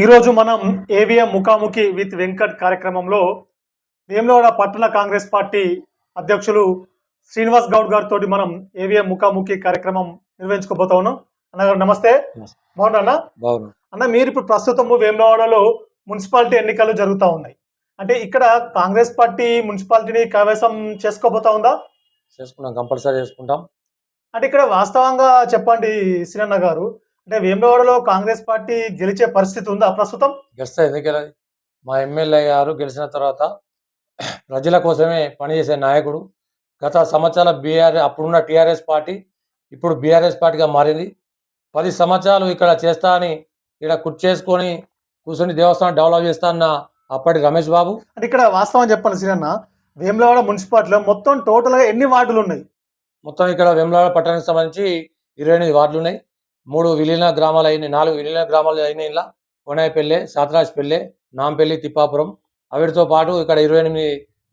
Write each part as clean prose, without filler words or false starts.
ఈరోజు మనం ఏవిఎం ముఖాముఖి విత్ వెంకట్ కార్యక్రమంలో వేములవాడ పట్టణ కాంగ్రెస్ పార్టీ అధ్యక్షులు శ్రీనివాస్ గౌడ్ గారితో మనం ఏవిఎం ముఖాముఖి కార్యక్రమం నిర్వహించుకోబోతా ఉన్నాం. అన్నగారు నమస్తే. బాగున్నా అన్న, మీరు ఇప్పుడు ప్రస్తుతము వేములవాడలో మున్సిపాలిటీ ఎన్నికలు జరుగుతూ ఉన్నాయి. అంటే ఇక్కడ కాంగ్రెస్ పార్టీ మున్సిపాలిటీని కైవసం చేసుకోబోతా ఉందా? చేసుకున్నాం, కంపల్సరీ చేసుకుంటాం. అంటే ఇక్కడ వాస్తవంగా చెప్పండి శ్రీనన్న గారు, అంటే వేములవాడలో కాంగ్రెస్ పార్టీ గెలిచే పరిస్థితి ఉందా ప్రస్తుతం? గెలుస్తుంది, ఎందుకు మా ఎమ్మెల్యే గారు గెలిచిన తర్వాత ప్రజల కోసమే పనిచేసే నాయకుడు. గత సంవత్సరాల అప్పుడున్న టీఆర్ఎస్ పార్టీ ఇప్పుడు బీఆర్ఎస్ పార్టీగా మారింది. 10 సంవత్సరాలు ఇక్కడ చేస్తా అని ఇక్కడ చేసుకొని కూర్చొని దేవస్థానం డెవలప్ చేస్తా అన్న అప్పటి రమేష్ బాబు. అంటే ఇక్కడ వాస్తవం చెప్పండి శ్రీరన్న, వేములవాడ మున్సిపాలిటీలో మొత్తం టోటల్గా ఎన్ని వార్డులు ఉన్నాయి? మొత్తం ఇక్కడ వేములవాడ పట్టణానికి సంబంధించి 28 వార్డులు ఉన్నాయి. 3 విలీన గ్రామాలు అయినాయి, 4 విలీన గ్రామాలు అయినాయి. ఇలా కొనాయిపల్లె, సాతరాజ్పల్లె, నాంపల్లి, తిప్పాపురం. వీటితో పాటు ఇక్కడ 28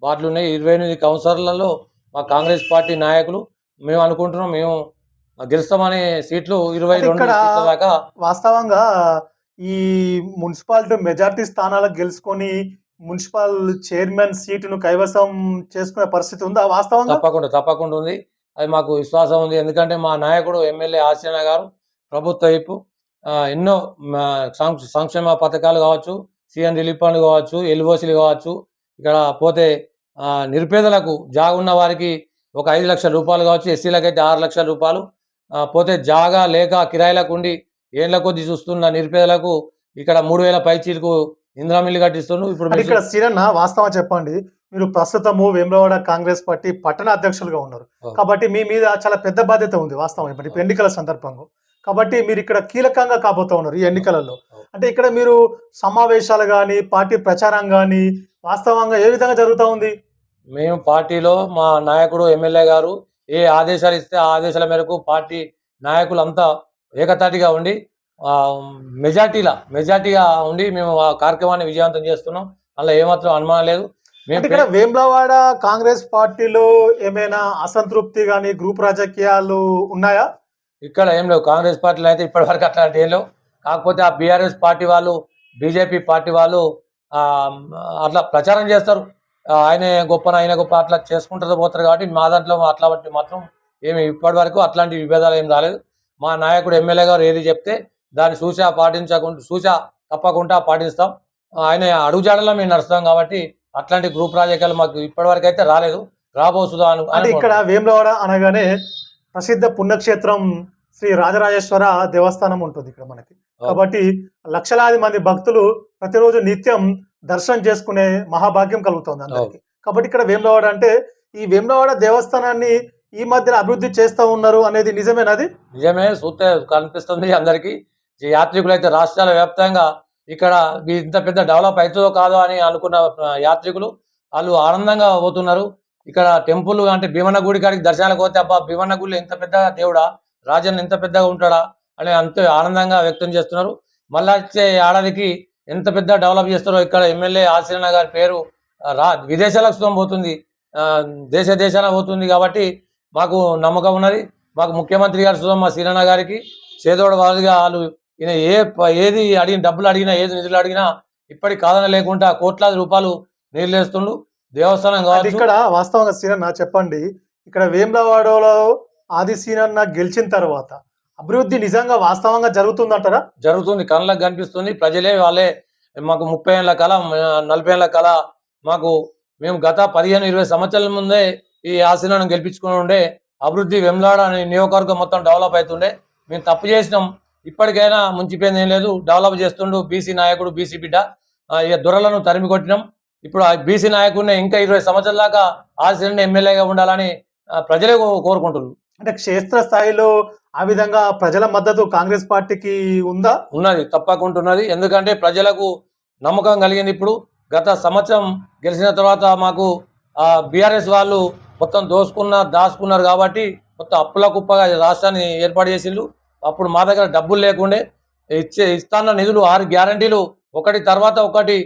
వార్డులు ఉన్నాయి. 28 కౌన్సిలర్లలో మా కాంగ్రెస్ పార్టీ నాయకులు మేము అనుకుంటున్నాం, మేము గెలుస్తామనే సీట్లు 22 దాకా. వాస్తవంగా ఈ మున్సిపాలిటీ మెజార్టీ స్థానాలకు గెలుచుకొని మున్సిపల్ చైర్మన్ సీటును కైవసం చేసుకునే పరిస్థితి ఉందా వాస్తవంగా? తప్పకుండా ఉంది. అది మాకు విశ్వాసం ఉంది. ఎందుకంటే మా నాయకుడు ఎమ్మెల్యే ఆశీన గారు ప్రభుత్వ వైపు ఎన్నో సంక్షేమ పథకాలు కావచ్చు, సీఎం రిలీఫ్ ఫండ్ కావచ్చు, ఎల్ఓసీలు కావచ్చు, ఇక్కడ పోతే నిరుపేదలకు జాగా ఉన్న వారికి ఒక 5 లక్షల రూపాయలు కావచ్చు, ఎస్సీలకు అయితే 6 లక్షల రూపాయలు, పోతే జాగా లేక కిరాయిలకు ఉండి ఏళ్ల కొద్ది చూస్తున్న నిరుపేదలకు ఇక్కడ 3000 పైచీలకు ఇంద్రామిల్లు కట్టిస్తున్నారు. ఇప్పుడు ఇక్కడ శ్రీరన్న వాస్తవం చెప్పండి, మీరు ప్రస్తుతము వేములవాడ కాంగ్రెస్ పార్టీ పట్టణ అధ్యక్షులుగా ఉన్నారు కాబట్టి మీ మీద చాలా పెద్ద బాధ్యత ఉంది వాస్తవం ఇప్పుడు ఎన్నికల సందర్భంగా. కాబట్టి మీరు ఇక్కడ కీలకంగా కాబోతా ఉన్నారు ఈ ఎన్నికలలో. అంటే ఇక్కడ మీరు సమావేశాలు కానీ పార్టీ ప్రచారం కానీ వాస్తవంగా ఏ విధంగా జరుగుతూ ఉంది? మేము పార్టీలో మా నాయకుడు ఎమ్మెల్యే గారు ఏ ఆదేశాలు ఇస్తే ఆ ఆదేశాల మేరకు పార్టీ నాయకులు అంతా ఏకతాటిగా ఉండి మెజార్టీగా ఉండి మేము ఆ కార్యక్రమాన్ని విజయవంతం చేస్తున్నాం. అలా ఏమాత్రం అనుమానం లేదు. ఇక్కడ వేములవాడ కాంగ్రెస్ పార్టీలో ఏమైనా అసంతృప్తి కానీ గ్రూప్ రాజకీయాలు ఉన్నాయా? ఇక్కడ ఏం లేవు. కాంగ్రెస్ పార్టీలో అయితే ఇప్పటి వరకు అట్లాంటి ఏం లేవు. కాకపోతే ఆ బీఆర్ఎస్ పార్టీ వాళ్ళు, బీజేపీ పార్టీ వాళ్ళు అట్లా ప్రచారం చేస్తారు, ఆయన గొప్ప ఆయన గొప్ప అట్లా చేసుకుంటూ పోతారు. కాబట్టి మా దాంట్లో అట్లా బట్టి మాత్రం ఏమి ఇప్పటి వరకు అట్లాంటి విభేదాలు ఏం రాలేదు. మా నాయకుడు ఎమ్మెల్యే గారు ఏది చెప్తే దాన్ని చూసా తప్పకుండా పాటిస్తాం. ఆయన అడుగుజాడలో మేము నడుస్తాం కాబట్టి అట్లాంటి గ్రూప్ రాజకీయాలు మాకు ఇప్పటి వరకు అయితే రాలేదు, రాబోతుందా అని. ఇక్కడ వేములవాడ అనగానే ప్రసిద్ధ పుణ్యక్షేత్రం శ్రీ రాజరాజేశ్వర దేవస్థానం ఉంటుంది ఇక్కడ మనకి. కాబట్టి లక్షలాది మంది భక్తులు ప్రతిరోజు నిత్యం దర్శనం చేసుకునే మహాభాగ్యం కలుగుతుంది అందరికి. కాబట్టి ఇక్కడ వేములవాడ అంటే ఈ వేములవాడ దేవస్థానాన్ని ఈ మధ్యన అభివృద్ధి చేస్తూ ఉన్నారు అనేది నిజమేనది? నిజమే, చూస్తే కనిపిస్తుంది అందరికీ. యాత్రికులు అయితే రాష్ట్రాల వ్యాప్తంగా ఇక్కడ ఇంత పెద్ద డెవలప్ అవుతుందో కాదో అని అనుకున్న యాత్రికులు వాళ్ళు ఆనందంగా పోతున్నారు. ఇక్కడ టెంపుల్ అంటే భీమన్న గుడి కాడికి దర్శనాలకు పోతే అబ్బా భీమన్న గుడిలో ఎంత పెద్ద దేవుడా, రాజన్న ఎంత పెద్దగా ఉంటాడా అని అంత ఆనందంగా వ్యక్తం చేస్తున్నారు. మళ్ళా వచ్చే ఏడాదికి ఎంత పెద్ద డెవలప్ చేస్తారో ఇక్కడ ఎమ్మెల్యే ఆశీన గారి పేరు విదేశాలకు పోతుంది, దేశాన పోతుంది. కాబట్టి మాకు నమ్మకం ఉన్నది. మాకు ముఖ్యమంత్రి గారు సుధమ్మ శ్రీరణ గారికి చేదోడ వాదిగా వాళ్ళు ఈయన ఏది అడిగిన డబ్బులు అడిగినా ఏది నిధులు అడిగినా ఇప్పటికి కాదన లేకుండా కోట్లాది రూపాయలు నీళ్ళేస్తుండు. దేవస్థానం కావాలి. ఇక్కడ వాస్తవంగా శ్రీరన్న చెప్పండి, ఇక్కడ వేములవాడలో ఆది శ్రీరన్న గెలిచిన తర్వాత అభివృద్ధి నిజంగా వాస్తవంగా జరుగుతుందంటారా? జరుగుతుంది, కళ్ళకు కనిపిస్తుంది. ప్రజలే వాళ్ళే మాకు 30 ఏళ్ళ కళ, 40 ఏళ్ళ కళ మాకు. మేము గత 15-20 సంవత్సరాల ముందే ఈ ఆశీర్వాదం గెలిపించుకుని ఉండే అభివృద్ధి వేములవాడ నియోజకవర్గం మొత్తం డెవలప్ అవుతుండే. మేము తప్పు చేసినాం, ఇప్పటికైనా ముంచిపోయింది ఏం లేదు, డెవలప్ చేస్తుండు. బీసీ నాయకుడు, బీసీ బిడ్డ, ఇక దొరలను తరిమి కొట్టినాం. ఇప్పుడు ఆ బీసీ నాయకుడిని ఇంకా 20 సంవత్సరాల దాకా ఆశీర్వాదం ఎమ్మెల్యేగా ఉండాలని ప్రజలే కోరుకుంటున్నారు. అంటే క్షేత్ర స్థాయిలో ఆ విధంగా ప్రజల మద్దతు కాంగ్రెస్ పార్టీకి ఉందా? ఉన్నది, తప్పకుండా ఉన్నది. ఎందుకంటే ప్రజలకు నమ్మకం కలిగింది. ఇప్పుడు గత సంవత్సరం గెలిచిన తర్వాత మాకు బీఆర్ఎస్ వాళ్ళు మొత్తం దాచుకున్నారు కాబట్టి మొత్తం అప్పుల కుప్పగా రాష్ట్రాన్ని ఏర్పాటు చేసిండ్రు. అప్పుడు మా దగ్గర డబ్బులు లేకుండే ఇస్తాన్న నిధులు 6 గ్యారంటీలు ఒకటి తర్వాత ఒకటి,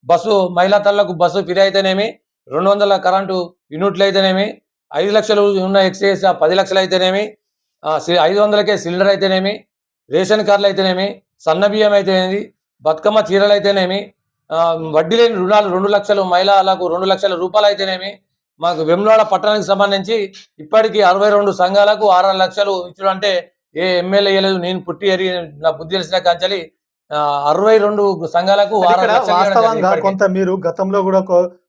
బస్సు మహిళా తల్లకు బస్సు ఫ్రీ అయితేనేమి, 200 కరెంటు యూనిట్లు అయితేనేమి, 5 లక్షలు ఉన్న ఎక్సైజ్ 10 లక్షలు అయితేనేమి, 500కే సిలిండర్ అయితేనేమి, రేషన్ కార్డులు అయితేనేమి, సన్న బియ్యం అయితేనేమి, బతుకమ్మ చీరలు అయితేనేమి, వడ్డీ లేని రుణాలు 2 లక్షలు మహిళలకు 2 లక్షల రూపాయలు అయితేనేమి, మాకు వెములవాడ పట్టణానికి సంబంధించి ఇప్పటికీ 62 సంఘాలకు 6 లక్షలు ఇచ్చడం అంటే ఏ ఎమ్మెల్యే ఇయ్యలేదు. నేను పుట్టి ఎరిగి నా బుద్ధి తెలిసిన కాంచెలి 62 సంఘాలకు అంటే 6 ఇక్కడ లక్షలు ఇవ్వడం జరిగింది వాస్తవంగా ఇప్పటికే. కొంత మీరు గతంలో కూడా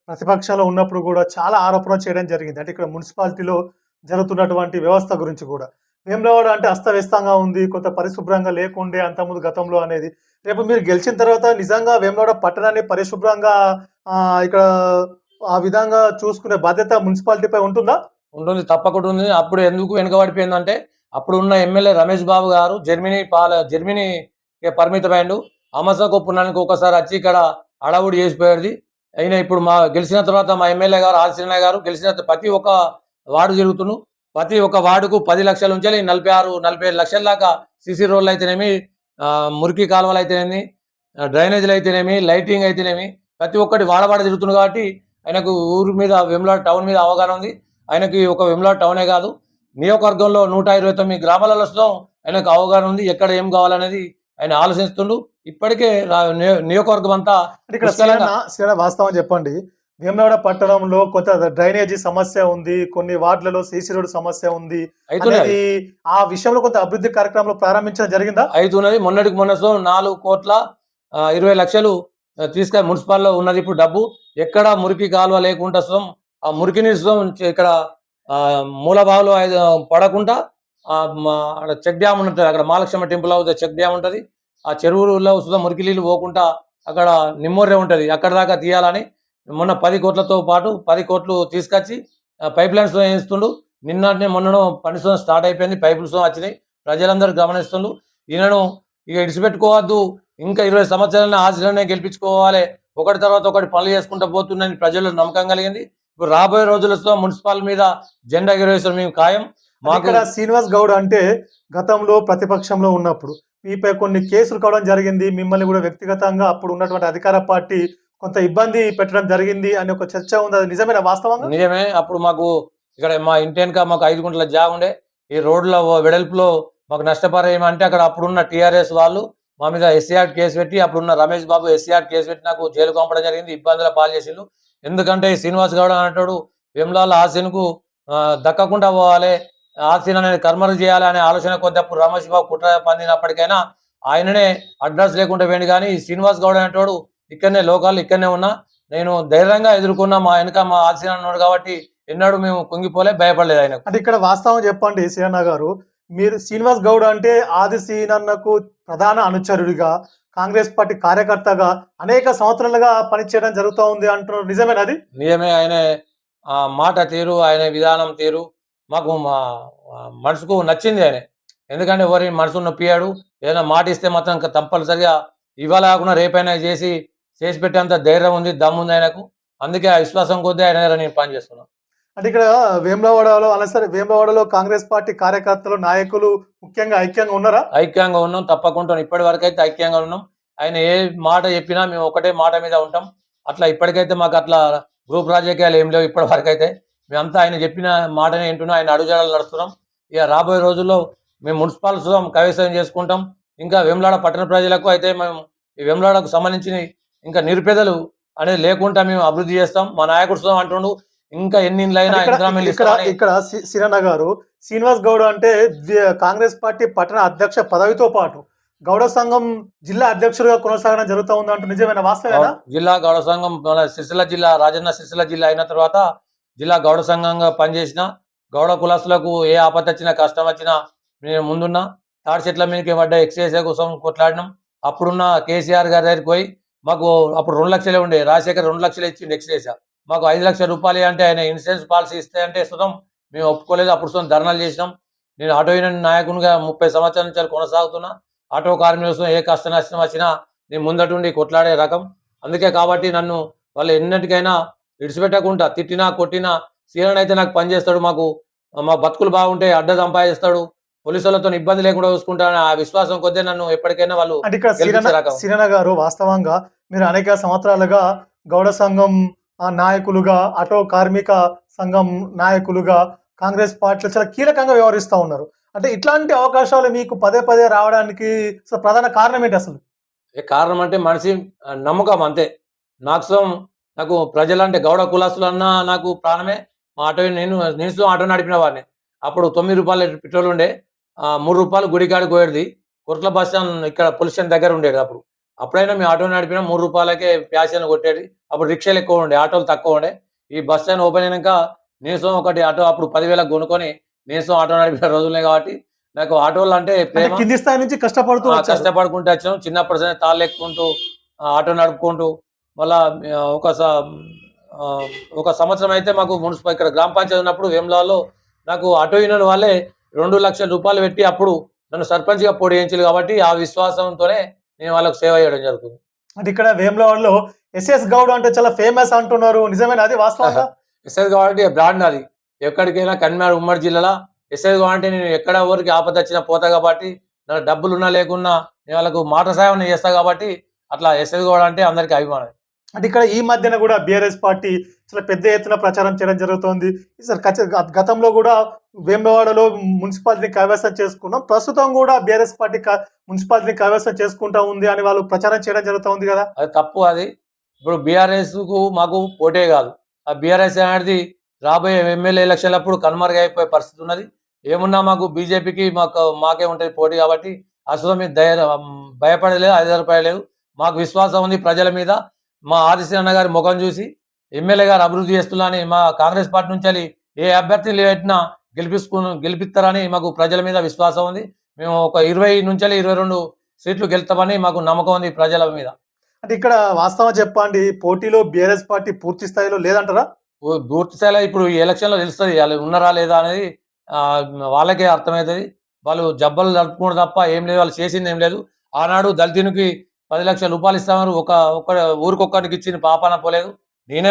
ప్రతిపక్షంలో ఉన్నప్పుడు కూడా చాలా ఆరోపణలు చేయడం జరిగింది. అంటే ఇక్కడ మున్సిపాలిటీలో జరుగుతున్నటువంటి వ్యవస్థ గురించి కూడా. వేములవాడ అంటే అస్తవ్యస్తంగా ఉంది. కొంత పరిశుభ్రంగా లేకుండే అంతకుముందు గతంలో అనేది. రేపు మీరు గెలిచిన తర్వాత నిజంగా వేములవాడ పట్టణాన్ని పరిశుభ్రంగా ఇక్కడ ఆ విధంగా చూసుకునే బాధ్యత మున్సిపాలిటీపై ఉంటుందా? ఉంటుంది, తప్పకుండా ఉంది. అప్పుడు ఎందుకు వెనుకబడిపోయిందంటే అప్పుడున్న ఎమ్మెల్యే రమేష్ బాబు గారు జర్మనీకి పరిమితమైండు. అమసకు పుణ్యానికి ఒకసారి వచ్చి ఇక్కడ అడవుడు చేసిపోయేది. అయినా ఇప్పుడు గెలిచిన తర్వాత మా ఎమ్మెల్యే గారు ఆదిశ్రీనయ్య గారు గెలిచిన ప్రతి ఒక్క వార్డు తిరుగుతున్నారు. ప్రతి ఒక్క వార్డుకు 10 లక్షల నుంచి 46-47 లక్షల దాకా సీసీ రోడ్లు అయితేనేమి, మురికి కాలువలు అయితేనేమి, డ్రైనేజీలు అయితేనేమి, లైటింగ్ అయితేనేమి ప్రతి ఒక్కటి వాడవాడ తిరుగుతుంది. కాబట్టి ఆయనకు ఊరు మీద వేములవాడ టౌన్ మీద అవగాహన ఉంది. ఆయనకి ఒక వేములవాడ టౌనే కాదు, నియోజకవర్గంలో 129 గ్రామాలలో ఆయనకు అవగాహన ఉంది. ఎక్కడ ఏం కావాలనేది ఆయన ఆలోచిస్తుండు. ఇప్పటికే నియోజకవర్గం అంతా అంటే ఇక్కడ శ్రీరణ వాస్తవం చెప్పండి. వేములవాడ పట్టణంలో కొంత డ్రైనేజీ సమస్య ఉంది. కొన్ని వార్డులలో సీసీ రోడ్ సమస్య ఉంది. అవుతున్నది. ఆ విషయంలో కొంత అభివృద్ధి కార్యక్రమంలో ప్రారంభించడం జరిగిందా? అవుతున్నది. మొన్నటికి మొన్న 4,20,00,000 తీసుకొని మున్సిపాల్లో ఉన్నది. ఇప్పుడు డబ్బు ఎక్కడ మురికి కాలువ లేకుండా ఆ మురికి నీరు ఇక్కడ మూలబావులో పడకుండా చెక్ డ్యామ్ ఉంటుంది. అక్కడ మహాలక్ష్మి టెంపుల్ అవుతుంది, చెక్ డ్యామ్ ఉంటుంది. ఆ చెరువులో మురికి నీళ్ళు పోకుండా అక్కడ నిమ్మోర్రే ఉంటుంది, అక్కడ దాకా తీయాలని మొన్న 10 కోట్లతో పాటు 10 కోట్లు తీసుకొచ్చి పైప్ లైన్స్ వేస్తుండు. నిన్ననే మొన్నను పనిసం స్టార్ట్ అయిపోయింది, పైపులు వచ్చినాయి. ప్రజలందరూ గమనిస్తుండ్రు. ఈయనను ఇక ఇడిచిపెట్టుకోవద్దు, ఇంకా 20 సంవత్సరాలని ఆశలనే గెలిపించుకోవాలి, ఒకటి తర్వాత ఒకటి పనులు చేసుకుంటూ పోతుందని ప్రజల్లో నమ్మకం కలిగింది. ఇప్పుడు రాబోయే రోజులతో మున్సిపల్ మీద జెండా ఎగరవేసిన మేము ఖాయం. ఇక్కడ శ్రీనివాస్ గౌడ్ అంటే గతంలో ప్రతిపక్షంలో ఉన్నప్పుడు మీపై కొన్ని కేసులు కావడం జరిగింది. మిమ్మల్ని కూడా వ్యక్తిగతంగా అప్పుడు ఉన్నటువంటి అధికార పార్టీ కొంత ఇబ్బంది పెట్టడం జరిగింది అని ఒక చర్చ ఉంది. అది నిజమేనా? వాస్తవంగా నిజమే. అప్పుడు మాకు ఇక్కడ మా ఇంటి వెనుక మాకు 5 గుంటల జాగ ఉండే. ఈ రోడ్ల వెడల్పులో మాకు నష్టపరిహారం అంటే అక్కడ అప్పుడున్న టీఆర్ఎస్ వాళ్ళు మా మీద ఎస్సీ కేసు పెట్టి, అప్పుడున్న రమేష్ బాబు ఎస్సీ కేసు పెట్టి నాకు జైలు పంపడం జరిగింది. ఇబ్బందుల పాలు చేసిండు. ఎందుకంటే శ్రీనివాస్ గౌడ్ అంటాడు వేములవాడ ఆశీన్కు దక్కకుండా పోవాలి, ఆశీన్ అనేది కర్మలు చేయాలి అనే ఆలోచన కొద్ది అప్పుడు రమేష్ బాబు కుట్ర పందినప్పటికైనా ఆయననే అడ్రస్ లేకుండా పోయింది. కానీ శ్రీనివాస్ గౌడ్ అనేటోడు ఇక్కడనే లోకల్, ఇక్కడనే ఉన్నా, నేను ధైర్యంగా ఎదుర్కొన్నా. మా వెనుక మా ఆశీన్ అన్నాడు కాబట్టి ఎన్నాడు మేము కుంగిపోలే, భయపడలేదు ఆయనకు. అంటే ఇక్కడ వాస్తవం చెప్పండి శ్రీరణ గారు, మీరు శ్రీనివాస్ గౌడ్ అంటే ఆది శ్రీనన్నకు ప్రధాన అనుచరుడిగా, కాంగ్రెస్ పార్టీ కార్యకర్తగా అనేక సంవత్సరాలుగా పనిచేయడం జరుగుతూ ఉంది అంటున్నారు. నిజమేనది? నిజమే. ఆయన మాట తీరు, ఆయన విధానం తీరు మాకు మా మనసుకు నచ్చింది. ఆయన ఎందుకంటే ఎవరి మనసు నొప్పియాడు. ఏదైనా మాట ఇస్తే మాత్రం తప్పనిసరిగా ఇవాళ కాకుండా రేపైనా చేసి పెట్టేంత ధైర్యం ఉంది, దమ్ముంది ఆయనకు. అందుకే ఆ విశ్వాసం కొద్దీ ఆయన దగ్గర నేను పనిచేస్తున్నాను. అంటే ఇక్కడ వేములవాడలో సరే, వేములవాడలో కాంగ్రెస్ పార్టీ కార్యకర్తలు, నాయకులు ముఖ్యంగా ఐక్యంగా ఉన్నారా? ఐక్యంగా ఉన్నాం, తప్పకుండా. ఇప్పటి వరకు అయితే ఐక్యంగా ఉన్నాం. ఆయన ఏ మాట చెప్పినా మేము ఒకటే మాట మీద ఉంటాం. అట్లా ఇప్పటికైతే మాకు అట్లా గ్రూప్ రాజకీయాలు ఏం లేవు. ఇప్పటి వరకు అయితే మేమంతా ఆయన చెప్పిన మాటనే వింటున్నాం, ఆయన అడుగుజాడలు నడుస్తున్నాం. ఇక రాబోయే రోజుల్లో మేము మున్సిపల్ కైవసం చేసుకుంటాం. ఇంకా వేములవాడ పట్టణ ప్రజలకు అయితే మేము ఈ వేములవాడకు సంబంధించిన ఇంకా నిరుపేదలు అనేది లేకుండా మేము అభివృద్ధి చేస్తాం. మా నాయకుడు అంటుండు ఇంకా ఎన్ని ఇండ్లైనా ఇక్కడ శ్రీరణ గారు, శ్రీనివాస్ గౌడ్ అంటే కాంగ్రెస్ పార్టీ పట్టణ అధ్యక్ష పదవితో పాటు గౌడ సంఘం జిల్లా అధ్యక్షుడిగా కొనసాగడం జరుగుతూ ఉంది అంటూ నిజమేనా? వాస్తవేనా? జిల్లా గౌడ సంఘం మన సిరిసిల్ల జిల్లా, రాజన్న సిరిసిల్ల జిల్లా అయిన తర్వాత జిల్లా గౌడ సంఘంగా పనిచేసిన, గౌడ కులస్తులకు ఏ ఆపత్తి వచ్చినా కష్టం వచ్చినా నేను ముందున్నా. తాడి చెట్ల మీదకి పడ్డ ఎక్సైజ్ కోసం కొట్లాడినాం. అప్పుడున్న కేసీఆర్ గారి దగ్గరికి పోయి మాకు అప్పుడు 2 లక్షలే ఉండే, రాజశేఖర్ 2 లక్షలు ఇచ్చిండు ఎక్సైజ్. మాకు 5 లక్షల రూపాయలు అంటే ఆయన ఇన్సూరెన్స్ పాలసీ ఇస్తే అంటే మేము ఒప్పుకోలేదు. అప్పుడు ధర్నాలు చేసినాం. నేను ఆటో యూనియన్ నాయకునిగా 30 సంవత్సరాల నుంచి కొనసాగుతున్నా. ఆటో కార్మికుల ఏ కష్ట నష్టం వచ్చినా నేను ముందటుండి కొట్లాడే రకం. అందుకే కాబట్టి నన్ను వాళ్ళు ఎన్నిటికైనా విడిచిపెట్టకుండా తిట్టినా కొట్టినా సీరన్ అయితే నాకు పనిచేస్తాడు, మా బతుకులు బాగుంటాయి, అడ్డ సంపాదిస్తాడు, పోలీసులతో ఇబ్బంది లేకుండా చూసుకుంటాను ఆ విశ్వాసం కొద్దే నన్ను ఎప్పటికైనా వాళ్ళు. అంటే ఇక్కడ శ్రీరణ గారు వాస్తవంగా మీరు అనేక సంవత్సరాలుగా గౌడ సంఘం నాయకులుగా, ఆటో కార్మిక సంఘం నాయకులుగా కాంగ్రెస్ పార్టీలో చాలా కీలకంగా వ్యవహరిస్తూ ఉన్నారు. అంటే ఇట్లాంటి అవకాశాలు మీకు పదే పదే రావడానికి ప్రధాన కారణం ఏంటి అసలు? కారణం అంటే మనిషి నమ్మకం అంతే. మాక్సిమం నాకు ప్రజలంటే గౌడ కులస్తులన్నా నాకు ప్రాణమే. మా ఆటో నేను ఆటో నడిపిన వాడిని. అప్పుడు రూ. 9 పెట్రోల్ ఉండే. రూ. 3 గుడికాడికి పోయేది. కొట్ల బస్ స్టాండ్ ఇక్కడ పోలీస్ స్టేషన్ దగ్గర ఉండేది అప్పుడు. అప్పుడైనా మేము ఆటో నడిపినా రూ. 3కే ప్యాసింజర్‌ని కొట్టేది. అప్పుడు రిక్షాలు ఎక్కువ ఉండే. ఆటోలు తక్కువ ఉండే. ఈ బస్ స్టాండ్ ఓపెన్ అయినంక ఒకటి ఆటో అప్పుడు 10,000కి కొనుక్కొని ఆటో నడిపిన రోజులున్నాయి కాబట్టి నాకు ఆటోలంటే అంటే ప్రేమ. కింది స్థాయి నుంచి కష్టపడుతూ వచ్చారు. కష్టపడుకుంటూ వచ్చాం. చిన్నప్పటి నుంచి తాళ్ళెక్కుకుంటూ ఆటో నడుపుకుంటూ మళ్ళా ఒక ఒక సంవత్సరం అయితే మాకు మున్సిపల్ ఇక్కడ గ్రామ పంచాయతీ ఉన్నప్పుడు వేములవాడలో నాకు ఆటో యూనియన్ వాళ్ళే రూ. 2,00,000 పెట్టి అప్పుడు నన్ను సర్పంచ్‌గా పోటీ చేయించారు కాబట్టి ఆ విశ్వాసంతోనే నేను వాళ్ళకి సేవ చేయడం జరుగుతుంది. అంటే ఇక్కడ వేములవాడలో ఎస్ఎస్ గౌడ్ అంటే చాలా ఫేమస్ అంటున్నారు. నిజమేనా అది వాస్తవంగా? ఎస్ఐ గౌడ్ అంటే బ్రాండ్ నాది. ఎక్కడికైనా కన్యాడ్ ఉమ్మడి జిల్లాలో ఎస్ఐ గౌడ్ అంటే నేను ఎక్కడ ఊరికి ఆపద వచ్చినా పోతా కాబట్టి, నాకు డబ్బులున్నా లేకున్నా నేను వాళ్ళకు మాట సాయం చేస్తా కాబట్టి అట్లా ఎస్ఐ గౌడ్ అంటే అందరికీ అభిమానం. అంటే ఇక్కడ ఈ మధ్యన కూడా బీఆర్ఎస్ పార్టీ చాలా పెద్ద ఎత్తున ప్రచారం చేయడం జరుగుతోంది. సార్ గతంలో కూడా వేములవాడలో మున్సిపాలిటీని కైవసం చేసుకున్నాం. ప్రస్తుతం కూడా బీఆర్ఎస్ పార్టీ మున్సిపాలిటీని కైవసం చేసుకుంటా ఉంది అని వాళ్ళు ప్రచారం చేయడం జరుగుతుంది కదా. అది తప్పు. అది ఇప్పుడు బీఆర్ఎస్‌కు మాకు పోటే కాదు. ఆ బీఆర్ఎస్ అనేది రాబోయే ఎమ్మెల్యే ఎలక్షన్‌లప్పుడు కనుమరుగైపోయే పరిస్థితి ఉన్నది. ఏమున్నా మాకు బీజేపీకి మాకే ఉంటది పోటీ కాబట్టి అసలు మేము భయపడలేదు, ఆధారపడలేదు. మాకు విశ్వాసం ఉంది ప్రజల మీద. మా ఆదిశీ అన్న గారి ముఖం చూసి ఎమ్మెల్యే గారు అభివృద్ధి చేస్తున్నారని మా కాంగ్రెస్ పార్టీ నుంచి ఏ అభ్యర్థిని పెట్టినా గెలిపిస్తారని మాకు ప్రజల మీద విశ్వాసం ఉంది. మేము ఒక 20 నుంచి 22 సీట్లు గెలుస్తామని మాకు నమ్మకం ఉంది ప్రజల మీద. అంటే ఇక్కడ వాస్తవం చెప్పండి, పోటీలో బీఆర్ఎస్ పార్టీ పూర్తి స్థాయిలో లేదంటారా? పూర్తి స్థాయిలో ఇప్పుడు ఈ ఎలక్షన్‌లో తెలుస్తది. ఆళ్ళు ఉన్నారా లేదా అనేది వాళ్ళకే అర్థమైతది. వాళ్ళు జబ్బలు జరుపుకోవడం తప్ప ఏం లేదు. వాళ్ళు చేసిందేం లేదు. ఆనాడు దళితునికి రూ. 10,00,000 ఇస్తామన్నారు. ఒక ఊరికొక్కరికి ఇచ్చిన పాపాన పోలేదు. నేనే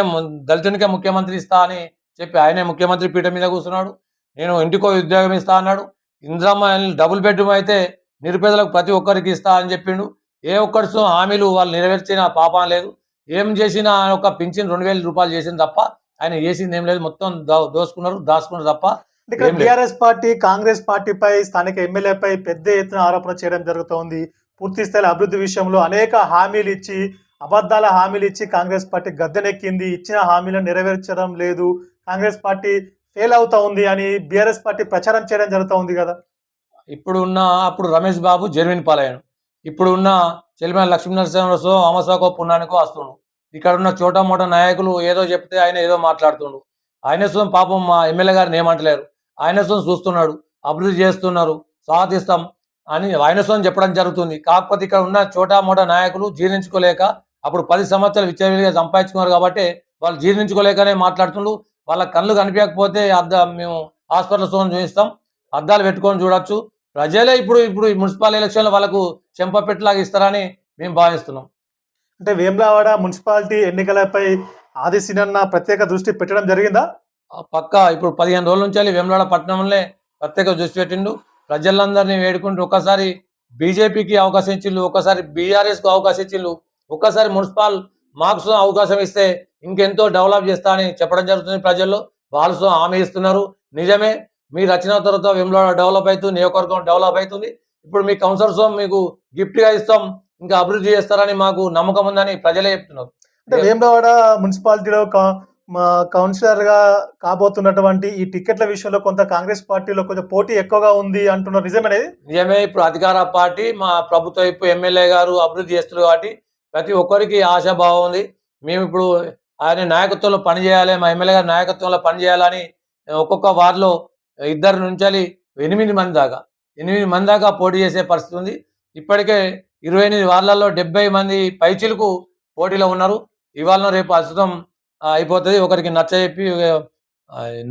దళితునికే ముఖ్యమంత్రి ఇస్తా అని చెప్పి ఆయనే ముఖ్యమంత్రి పీఠం మీద కూర్చున్నాడు. నేను ఇంటికో ఉద్యోగం ఇస్తా అన్నాడు. ఇందిరమ్మ డబుల్ బెడ్‌రూమ్ అయితే నిరుపేదలకు ప్రతి ఒక్కరికి ఇస్తా అని చెప్పిండు. ఏ ఒక్కరి హామీలు వాళ్ళు నెరవేర్చిన పాపం లేదు. ఏం చేసినా ఒక పింఛన్ రూ. 2,000 చేసింది తప్ప ఆయన చేసింది ఏం లేదు. మొత్తం దోసుకున్నారు, దాచుకున్నారు తప్ప. ఇక్కడ బీఆర్ఎస్ పార్టీ కాంగ్రెస్ పార్టీపై, స్థానిక ఎమ్మెల్యేపై పెద్ద ఎత్తున ఆరోపణ చేయడం జరుగుతోంది. పూర్తి స్థాయిలో అభివృద్ధి విషయంలో అనేక హామీలు ఇచ్చి, అబద్ధాల హామీలు ఇచ్చి కాంగ్రెస్ పార్టీ గద్దెనెక్కింది. ఇచ్చిన హామీలను నెరవేర్చడం లేదు. కాంగ్రెస్ పార్టీ ఫెయిల్ అవుతా ఉంది అని బీఆర్ఎస్ పార్టీ ప్రచారం చేయడం జరుగుతూ ఉంది కదా. అప్పుడు రమేష్ బాబు జర్మనీ పాలయ్యాను. ఇప్పుడున్న చెలిమేల లక్ష్మీనరసింహరావు అమసాకో పుణ్యానికో వస్తుండు. ఇక్కడ ఉన్న చోటా మోటా నాయకులు ఏదో చెప్తే ఆయన ఏదో మాట్లాడుతుండు. ఆయన పాపం మా ఎమ్మెల్యే గారిని ఏమంటలేరు. ఆయన చూస్తున్నాడు, అభివృద్ధి చేస్తున్నారు, స్వాగతిస్తాం అని ఆయన చెప్పడం జరుగుతుంది. కాకపోతే ఇక్కడ ఉన్న చోటా మోటా నాయకులు జీర్ణించుకోలేక అప్పుడు 10 సంవత్సరాలు విచ్చలవిడిగా సంపాదించుకున్నారు కాబట్టి వాళ్ళు జీర్ణించుకోలేకనే మాట్లాడుతుండ్రు. వాళ్ళ కళ్ళు కనిపించకపోతే మేము హాస్పిటల్స్ చూపిస్తాం, అద్దాలు పెట్టుకొని చూడొచ్చు. ప్రజలే ఇప్పుడు ఈ మున్సిపల్ ఎలక్షన్లో వాళ్ళకు చెంపపెట్టులాగా ఇస్తారని మేము భావిస్తున్నాం. అంటే వేములవాడ మున్సిపాలిటీ ఎన్నికలపై ఆదిశీనన్న ప్రత్యేక దృష్టి పెట్టడం జరిగిందా? పక్కా ఇప్పుడు 15 రోజుల నుంచి వేములవాడ పట్టణంలో ప్రత్యేక దృష్టి పెట్టిండు. ప్రజలందరినీ వేడుకుంటూ ఒకసారి బీజేపీకి అవకాశం ఇచ్చిళ్ళు, ఒకసారి బీఆర్ఎస్కు అవకాశం ఇచ్చిళ్ళు, ఒక్కసారి మున్సిపల్ మాకు అవకాశం ఇస్తే ఇంకెంతో డెవలప్ చేస్తా అని చెప్పడం జరుగుతుంది. ప్రజల్లో వాళ్ళు హామీ ఇస్తున్నారు. నిజమే, మీరు వచ్చిన తర్వాత వేములవాడ డెవలప్ అవుతుంది, నియోజకవర్గం డెవలప్ అవుతుంది. ఇప్పుడు మీ కౌన్సిలర్స్ మీకు గిఫ్ట్గా ఇస్తాం, ఇంకా అభివృద్ధి చేస్తారని మాకు నమ్మకం ఉందని ప్రజలే చెప్తున్నారు. అంటే వేములవాడ మున్సిపాలిటీలో కౌన్సిలర్ గా కాబోతున్నటువంటి ఈ టికెట్ల విషయంలో కొంత కాంగ్రెస్ పార్టీలో కొంచెం పోటీ ఎక్కువగా ఉంది అంటున్నారు. నిజమేనది? నిజమే. ఇప్పుడు అధికార పార్టీ మా ప్రభుత్వ ఎమ్మెల్యే గారు అభివృద్ధి చేస్తున్నారు కాబట్టి ప్రతి ఒక్కరికి ఆశాభావం ఉంది. మేము ఇప్పుడు ఆయన నాయకత్వంలో పనిచేయాలి, మా ఎమ్మెల్యే గారి నాయకత్వంలో పనిచేయాలని ఒక్కొక్క వార్డులో 2 నుంచి 8 మంది దాకా పోటీ చేసే పరిస్థితి ఉంది. ఇప్పటికే 28 వార్డులలో 70 మంది పైచిలకు పోటీలో ఉన్నారు. ఇవాళ రేపు ప్రస్తుతం అయిపోతుంది. ఒకరికి నచ్చజెప్పి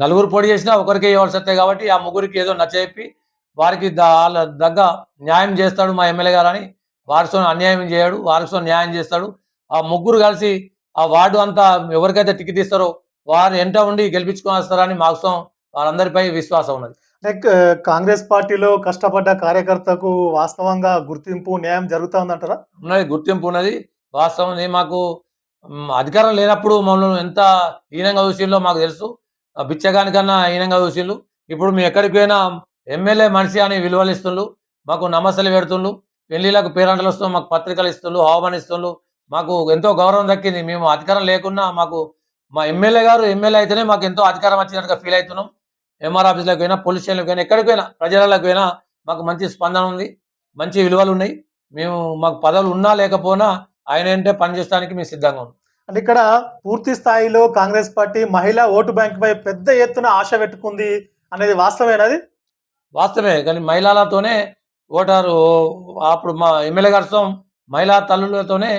4 పోటీ చేసినా ఒకరికి ఇవ్వాల్సి వస్తాయి కాబట్టి ఆ ముగ్గురికి ఏదో నచ్చజెప్పి వారికి దగ్గ న్యాయం చేస్తాడు మా ఎమ్మెల్యే గారు అని. వారితో అన్యాయం చేయడు, వారితో న్యాయం చేస్తాడు. ఆ ముగ్గురు కలిసి ఆ వార్డు అంతా ఎవరికైతే టికెట్ ఇస్తారో వారు ఎంట ఉండి గెలిపించుకొని వస్తారని మాకు వారందరిపై విశ్వాసం ఉన్నది. కాంగ్రెస్ పార్టీలో కష్టపడ్డ కార్యకర్తకు వాస్తవంగా గుర్తింపు, న్యాయం జరుగుతా ఉందంటారా? ఉన్నది, గుర్తింపు ఉన్నది, వాస్తవం. మాకు అధికారం లేనప్పుడు మమ్మల్ని ఎంత హీనంగా చూసిల్లో మాకు తెలుసు. బిచ్చగానికన్నా హీనంగా చూసిళ్ళు. ఇప్పుడు మేము ఎక్కడికి పోయినా ఎమ్మెల్యే మనిషి అని విలువలు ఇస్తుండ్రు, మాకు నమస్తలు పెడుతుండ్రు. పెళ్లిళ్ళకు పేరంటలు వస్తాం, మాకు పత్రికలు ఇస్తుండ్రు, ఆహ్వానిస్తుండ్రు. మాకు ఎంతో గౌరవం దక్కింది. మేము అధికారం లేకున్నా మాకు మా ఎమ్మెల్యే గారు ఎమ్మెల్యే అయితేనే మాకు ఎంతో అధికారం వచ్చినట్టుగా ఫీల్ అవుతున్నాం. ఎంఆర్ ఆఫీస్‌లోకి పోయినా, పోలీస్ స్టేషన్‌లోకి పోయినా, ఎక్కడికి పోయినా, ప్రజలలోకి పోయినా మాకు మంచి స్పందన ఉంది. మంచి విలువలు ఉన్నాయి. మాకు పదవులు ఉన్నా లేకపోయినా ఆయన ఏంటే పని చేయడానికి మేము సిద్ధంగా ఉన్నాం. అంటే ఇక్కడ పూర్తి స్థాయిలో కాంగ్రెస్ పార్టీ మహిళా ఓటు బ్యాంక్ పై పెద్ద ఎత్తున ఆశ పెట్టుకుంది అనేది వాస్తవేనది? వాస్తవమే. కానీ మహిళలతోనే ఓటారు అప్పుడు మా ఎమ్మెల్యే గారితో మహిళా తల్లులతోనే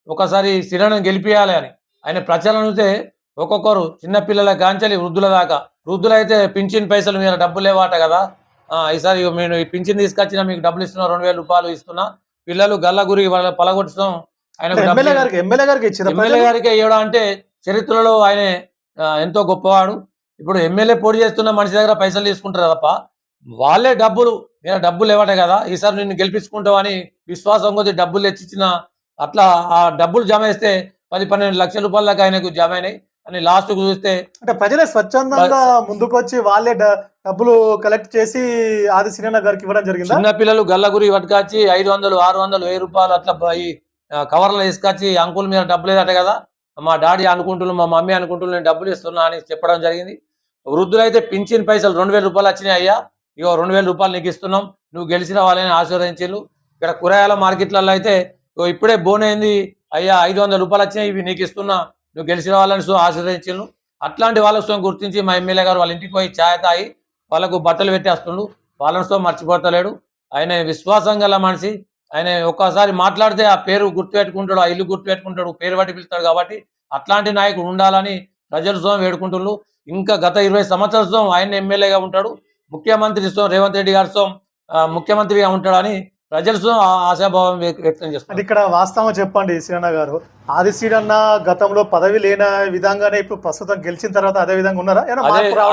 ఒకసారి శ్రీను గెలిపియాలి అని ఆయన ప్రచారం చూస్తే ఒక్కొక్కరు చిన్న పిల్లల కాంచెలి వృద్ధుల దాకా, వృద్ధులైతే పింఛన్ పైసలు మీరు డబ్బులు లేవాట కదా, ఈసారి నేను ఈ పింఛన్ తీసుకొచ్చినా మీకు డబ్బులు ఇస్తున్నా, 2000 రూపాయలు ఇస్తున్నా, పిల్లలు గల్ల గురి వాళ్ళ పలగొట్టడం ఆయనకు ఎమ్మెల్యే గారికి ఇచ్చిన ఎమ్మెల్యే గారికి ఇవ్వడం అంటే చరిత్రలో ఆయన ఎంతో గొప్పవాడు. ఇప్పుడు ఎమ్మెల్యే పోటీ చేస్తున్న మనిషి దగ్గర పైసలు తీసుకుంటారు తప్ప వాళ్ళే డబ్బులు ఇవ్వట కదా, ఈసారి నిన్ను గెలిపించుకుంటావు అని విశ్వాసం కొద్ది డబ్బులు తెచ్చిచ్చిన, అట్లా ఆ డబ్బులు జమ చేస్తే 10-12 లక్షల రూపాయల దాకా ఆయనకు జమ అయినాయి అని లాస్ట్ కు చూస్తే అంటే ప్రజలే స్వచ్ఛందంగా ముందుకొచ్చి వాళ్ళే డబ్బులు కలెక్ట్ చేసి ఆది శ్రీనన్న గారికి ఇవ్వడం జరిగింది. చిన్న పిల్లలు గల్లగురి పట్టుకొచ్చి 500, 600, 1000 రూపాయలు అట్లా కవర్లో తీసుకొచ్చి అంకుల్ మీద డబ్బులు లేదట కదా, మా డాడీ అనుకుంటున్నాను, మా మమ్మీ అనుకుంటున్నాను, నేను డబ్బులు ఇస్తున్నా అని చెప్పడం జరిగింది. వృద్ధులైతే పింఛన్ పైసలు 2000 రూపాయలు వచ్చినాయి. అయ్యా ఇగో 2000 రూపాయలు నీకు ఇస్తున్నాం, నువ్వు గెలిచిన వాళ్ళని ఆశీర్వదించారు. ఇక్కడ కూరగాయల మార్కెట్లలో అయితే ఇప్పుడే బోన్ అయింది, అయ్యా 500 రూపాయలు వచ్చినాయి, ఇవి నీకు ఇస్తున్నా, నువ్వు గెలిచిన వాళ్ళని ఆశీర్వదించారు. అట్లాంటి వాళ్ళతో గుర్తించి మా ఎమ్మెల్యే గారు వాళ్ళ ఇంటికి పోయి ఛాయ్ తాగి వాళ్ళకు బట్టలు పెట్టేస్తుండు. వాళ్ళతో మర్చిపోతలేడు. ఆయన విశ్వాసం గల మనిషి. ఆయన ఒక్కసారి మాట్లాడితే ఆ పేరు గుర్తుపెట్టుకుంటాడు, ఆ ఇల్లు గుర్తుపెట్టుకుంటాడు, పేరు బట్టి పిలుస్తాడు. కాబట్టి అట్లాంటి నాయకుడు ఉండాలని ప్రజలతో వేడుకుంటున్నారు. ఇంకా గత 20 సంవత్సరాలతో ఆయన ఎమ్మెల్యేగా ఉంటాడు. ముఖ్యమంత్రితో రేవంత్ రెడ్డి గారితో ముఖ్యమంత్రిగా ఉంటాడని ప్రజలతో ఆశాభావం వ్యక్తం చేస్తారు. ఇక్కడ వాస్తవం చెప్పండి శ్రీనన్న గారు, ఆది శ్రీనన్న గతంలో పదవి లేని విధంగానే ఇప్పుడు ప్రస్తుతం గెలిచిన తర్వాత అదే విధంగా ఉన్నారా?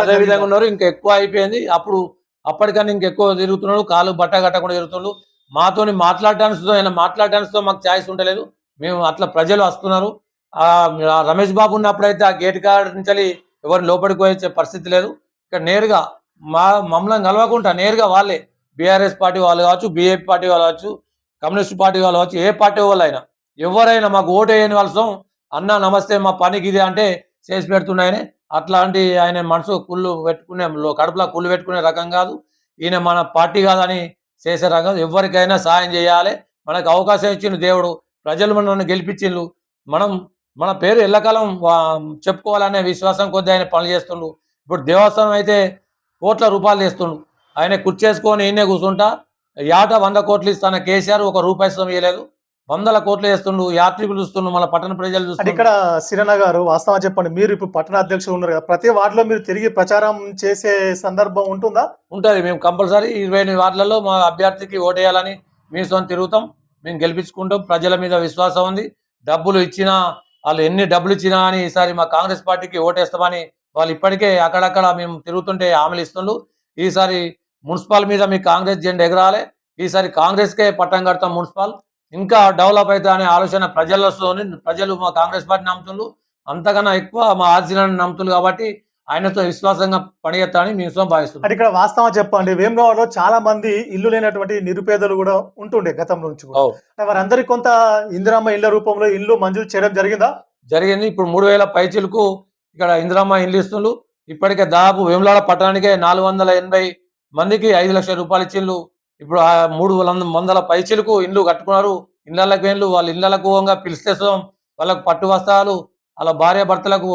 అదే విధంగా ఉన్నారు. ఇంకా ఎక్కువ అయిపోయింది. అప్పటికన్నా ఇంకెక్కువ తిరుగుతున్నాడు, కాలు బట్ట కట్టకుండా తిరుగుతున్నాడు. మాతోని మాట్లాడటానికి మాకు ఛాయిస్ ఉండలేదు. మేము అట్లా ప్రజలు వస్తున్నారు. రమేష్ బాబు ఉన్నప్పుడైతే ఆ గేట్ కాడ నుంచి ఎవరు లోపలికి పోయే పరిస్థితి లేదు. ఇక్కడ నేరుగా మమ్మల్ని కలవకుండా నేరుగా వాళ్ళే బీఆర్ఎస్ పార్టీ వాళ్ళు కావచ్చు, బీఏపీ పార్టీ వాళ్ళు కావచ్చు, కమ్యూనిస్ట్ పార్టీ వాళ్ళు కావచ్చు, ఏ పార్టీ వాళ్ళు అయినా ఎవరైనా మాకు ఓటు వేయని వాళ్ళం అన్న నమస్తే మా పనికి ఇదే అంటే చేసి పెడుతున్నాయని. అట్లాంటి ఆయన మనసు కడుపులో కుళ్ళు పెట్టుకునే రకం కాదు. ఈయన మన పార్టీ కాదని చేసే రకం. ఎవరికైనా సాయం చేయాలి. మనకు అవకాశం ఇచ్చిన దేవుడు, ప్రజలు మనల్ని గెలిపించిండ్రు. మన పేరు ఎల్లకాలం చెప్పుకోవాలనే విశ్వాసం కొద్ది ఆయన పనులు చేస్తుండ్రు. ఇప్పుడు దేవస్థానం అయితే కోట్ల రూపాయలు తెస్తుండ్రు. ఆయన కుర్చేసుకొని ఈయనే కూర్చుంటా ఏటా 100 కోట్లు ఇస్తాన కేసీఆర్ 1 రూపాయి ఇవ్వలేదు. 100 కోట్లు వేస్తుండ్రు. యాత్రికులు చూస్తుండ్రు, మన పట్టణ ప్రజలు చూస్తుండ్రు. ఇక్కడ శ్రీనన్న గారు వాస్తవం చెప్పండి, మీరు ఇప్పుడు పట్టణ అధ్యక్షులు ఉన్నారు కదా, ప్రతి వార్డులో మీరు తిరిగి ప్రచారం చేసే సందర్భం ఉంటుందా? ఉంటుంది. మేము కంపల్సరీ 28 వార్డులలో మా అభ్యర్థికి ఓటేయాలని మీతో తిరుగుతాం. మేము గెలిపించుకుంటాం. ప్రజల మీద విశ్వాసం ఉంది. డబ్బులు ఇచ్చినా వాళ్ళు ఎన్ని డబ్బులు ఇచ్చినా అని ఈసారి మా కాంగ్రెస్ పార్టీకి ఓటేస్తామని వాళ్ళు ఇప్పటికే అక్కడక్కడ మేము తిరుగుతుంటే హామీలు ఇస్తుండ్రు. ఈసారి మున్సిపల్ మీద మీ కాంగ్రెస్ జెండా ఎగరాలి, ఈసారి కాంగ్రెస్కే పట్టం కడతాం, మున్సిపల్ ఇంకా డెవలప్ అవుతా అనే ఆలోచన ప్రజలు మా కాంగ్రెస్ పార్టీ నమ్ముతుండ్రు. అంతకన్నా ఎక్కువ మా ఆర్జీలను నమ్ముతున్నారు. కాబట్టి ఆయనతో విశ్వాసంగా పనిచేస్తామని మేము భావిస్తున్నాం. ఇక్కడ వాస్తవం చెప్పండి, వేములవాడలో చాలా మంది ఇల్లు లేనటువంటి నిరుపేదలు కూడా ఉంటుండే గతం నుంచి కూడా. వారందరికీ కొంత ఇందిరమ్మ ఇళ్ల రూపంలో ఇల్లు మంజూరు చేయడం జరిగిందా? జరిగింది. ఇప్పుడు 3000 పైచీలకు ఇక్కడ ఇందిరమ్మ ఇల్లు ఇస్తుండ్రు. ఇప్పటికే దాదాపు వేములవాడ పట్టణానికే 480 మందికి 5 లక్షల రూపాయలు ఇచ్చిండ్రు. ఇప్పుడు 300 పైచీలకు ఇండ్లు కట్టుకున్నారు. ఇళ్లకు వేళ్ళు వాళ్ళ ఇళ్లకు పిలిస్తే వాళ్ళకు పట్టు వస్త్రాలు, వాళ్ళ భార్య భర్తలకు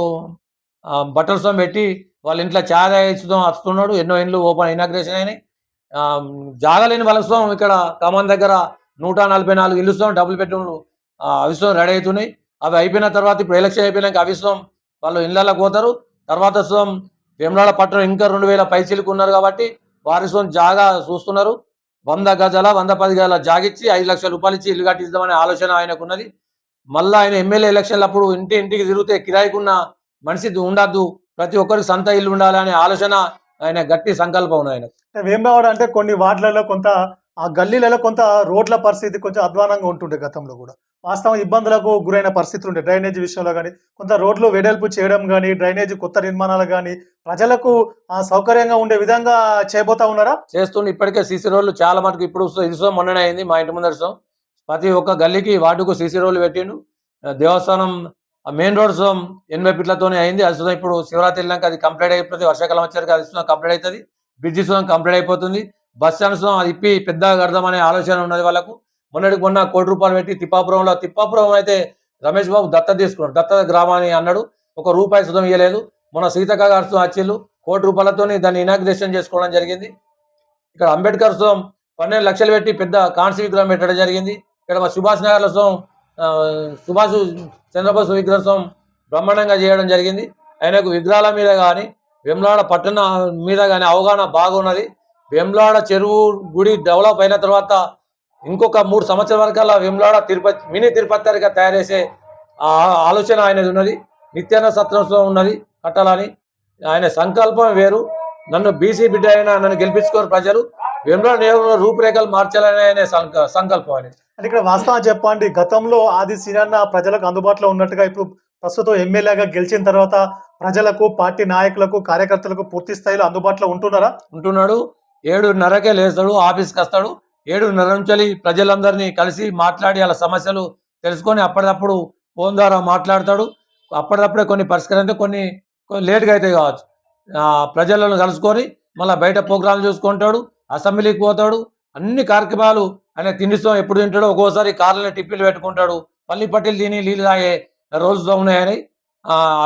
బట్టల సొమ్ము పెట్టి వాళ్ళ ఇంట్లో ఛాయ్ ఇచ్చుదాం వస్తున్నాడు. ఎన్నో ఇండ్లు ఓపెన్ ఇనాగ్రేషన్ అయినాయి. జాగలేని వాళ్ళ సొమ్ము ఇక్కడ ఖమ్మం దగ్గర 144 ఇల్లు సొమ్ము డబ్బులు పెట్టి అవిశ్వం రెడీ అవుతున్నాయి. అవి అయిపోయిన తర్వాత ఇప్పుడు ఎలక్షన్ అయిపోయినాక అవిశ్వం వాళ్ళు ఇళ్లకు పోతారు. తర్వాత వేములవాడ పట్టణం ఇంకా 2000 పైచీలకు ఉన్నారు. కాబట్టి వారి జాగా చూస్తున్నారు. 100 గజాల 110 గజాల జాగిచ్చి 5 లక్షల రూపాయలు ఇచ్చి ఇల్లు కట్టిద్దామనే ఆలోచన ఆయనకున్నది. మళ్ళీ ఆయన ఎమ్మెల్యే ఎలక్షన్లప్పుడు ఇంటికి తిరిగితే కిరాయికున్న మనిషి ఉండద్దు, ప్రతి ఒక్కరికి సొంత ఇల్లు ఉండాలి అనే ఆలోచన ఆయన గట్టి సంకల్పం ఉంది. ఆయన వేములవాడ అంటే కొన్ని వార్డులలో కొంత ఆ గల్లీలలో కొంత రోడ్ల పరిస్థితి కొంచెం అధ్వానంగా ఉంటుండే గతంలో కూడా. వాస్తవం ఇబ్బందులకు గురైన పరిస్థితులు ఉంటాయి. డ్రైనేజ్ విషయంలో గాని, కొంత రోడ్లు వెడల్పు చేయడం గాని, డ్రైనేజ్ కొత్త నిర్మాణాలు గాని, ప్రజలకు సౌకర్యంగా ఉండే విధంగా చేయబోతా ఉన్నారా? చేస్తుండే ఇప్పటికే సీసీ రోడ్లు చాలా మటుకు ఇప్పుడు ఇది సో మొన్ననే అయింది మా ఇంటి ముందర సో ప్రతి ఒక్క గల్లీకి వార్డుకు సీసీ రోడ్లు పెట్టిండు. దేవస్థానం మెయిన్ రోడ్ సో 80 ఫీట్లతోనే అయింది. అది సో ఇప్పుడు శివరాత్రి వెళ్ళాక అది కంప్లీట్ అయిపోతుంది. వర్షాకాలం వచ్చాక అది సో కంప్లీట్ అవుతుంది. బ్రిడ్జి సో కంప్లీట్ అయిపోతుంది. బస్ స్టాండ్ సో అది ఇప్పి పెద్దగా కడదామనే ఆలోచన ఉన్నది వాళ్ళకు. మొన్నటికి మొన్న ₹1,00,00,000 పెట్టి తిప్పాపురం అయితే రమేష్ బాబు దత్తత తీసుకున్నాడు. దత్తత గ్రామాన్ని అన్నాడు. ₹1 సుతం ఇవ్వలేదు. మొన్న సీతక్క గారు వచ్చిళ్ళు ₹1,00,00,000 దాన్ని ఇనాగ్రేషన్ చేసుకోవడం జరిగింది. ఇక్కడ అంబేద్కర్ సోం 12 లక్షలు పెట్టి పెద్ద కాంస్య విగ్రహం పెట్టడం జరిగింది. ఇక్కడ మా సుభాష్ నగర్లో సోం సుభాష్ చంద్రబోస్ విగ్రహం సోం బ్రహ్మాండంగా చేయడం జరిగింది. ఆయనకు విగ్రహాల మీద కానీ వేములవాడ పట్టణ మీద కానీ అవగాహన బాగున్నది. వేములవాడ చెరువు గుడి డెవలప్ అయిన తర్వాత ఇంకొక 3 సంవత్సరాల వరకల్లా వేములవాడ తిరుపతి మినీ తిరుపతిగా తయారు చేసే ఆలోచన ఆయనది ఉన్నది. నిత్యాన్న సత్రంతో ఉన్నది కట్టాలని ఆయన సంకల్పం వేరు. నన్ను బీసీ బిడ్డ అయినా నన్ను గెలిపించుకోరు ప్రజలు, వేములవాడ నియోజకవర్గ రూపురేఖలు మార్చాలని ఆయన సంకల్పం అని. అంటే ఇక్కడ వాస్తవం చెప్పండి, గతంలో ఆది సీనన్న ప్రజలకు అందుబాటులో ఉన్నట్టుగా ఇప్పుడు ప్రస్తుతం ఎమ్మెల్యేగా గెలిచిన తర్వాత ప్రజలకు, పార్టీ నాయకులకు, కార్యకర్తలకు పూర్తి స్థాయిలో అందుబాటులో ఉంటున్నారా? ఉంటున్నాడు. 7:30కే లేస్తాడు, ఆఫీస్కి వస్తాడు. 7:30 నుంచి ప్రజలందరినీ కలిసి మాట్లాడి వాళ్ళ సమస్యలు తెలుసుకొని అప్పటికప్పుడు ఫోన్ ద్వారా మాట్లాడతాడు. అప్పటికప్పుడే కొన్ని పరిష్కరిస్తే కొన్ని లేట్గా అయితే కావచ్చు. ప్రజలను కలుసుకొని మళ్ళీ బయట ప్రోగ్రాంలు చూసుకుంటాడు. అసెంబ్లీకి పోతాడు. అన్ని కార్యక్రమాలు ఆయన తిండితో ఎప్పుడు తింటాడో ఒక్కోసారి కార్లలో టిఫిన్లు పెట్టుకుంటాడు. పల్లి పట్టీలు తిని నీళ్ళు తాగే రోజులు ఉన్నాయని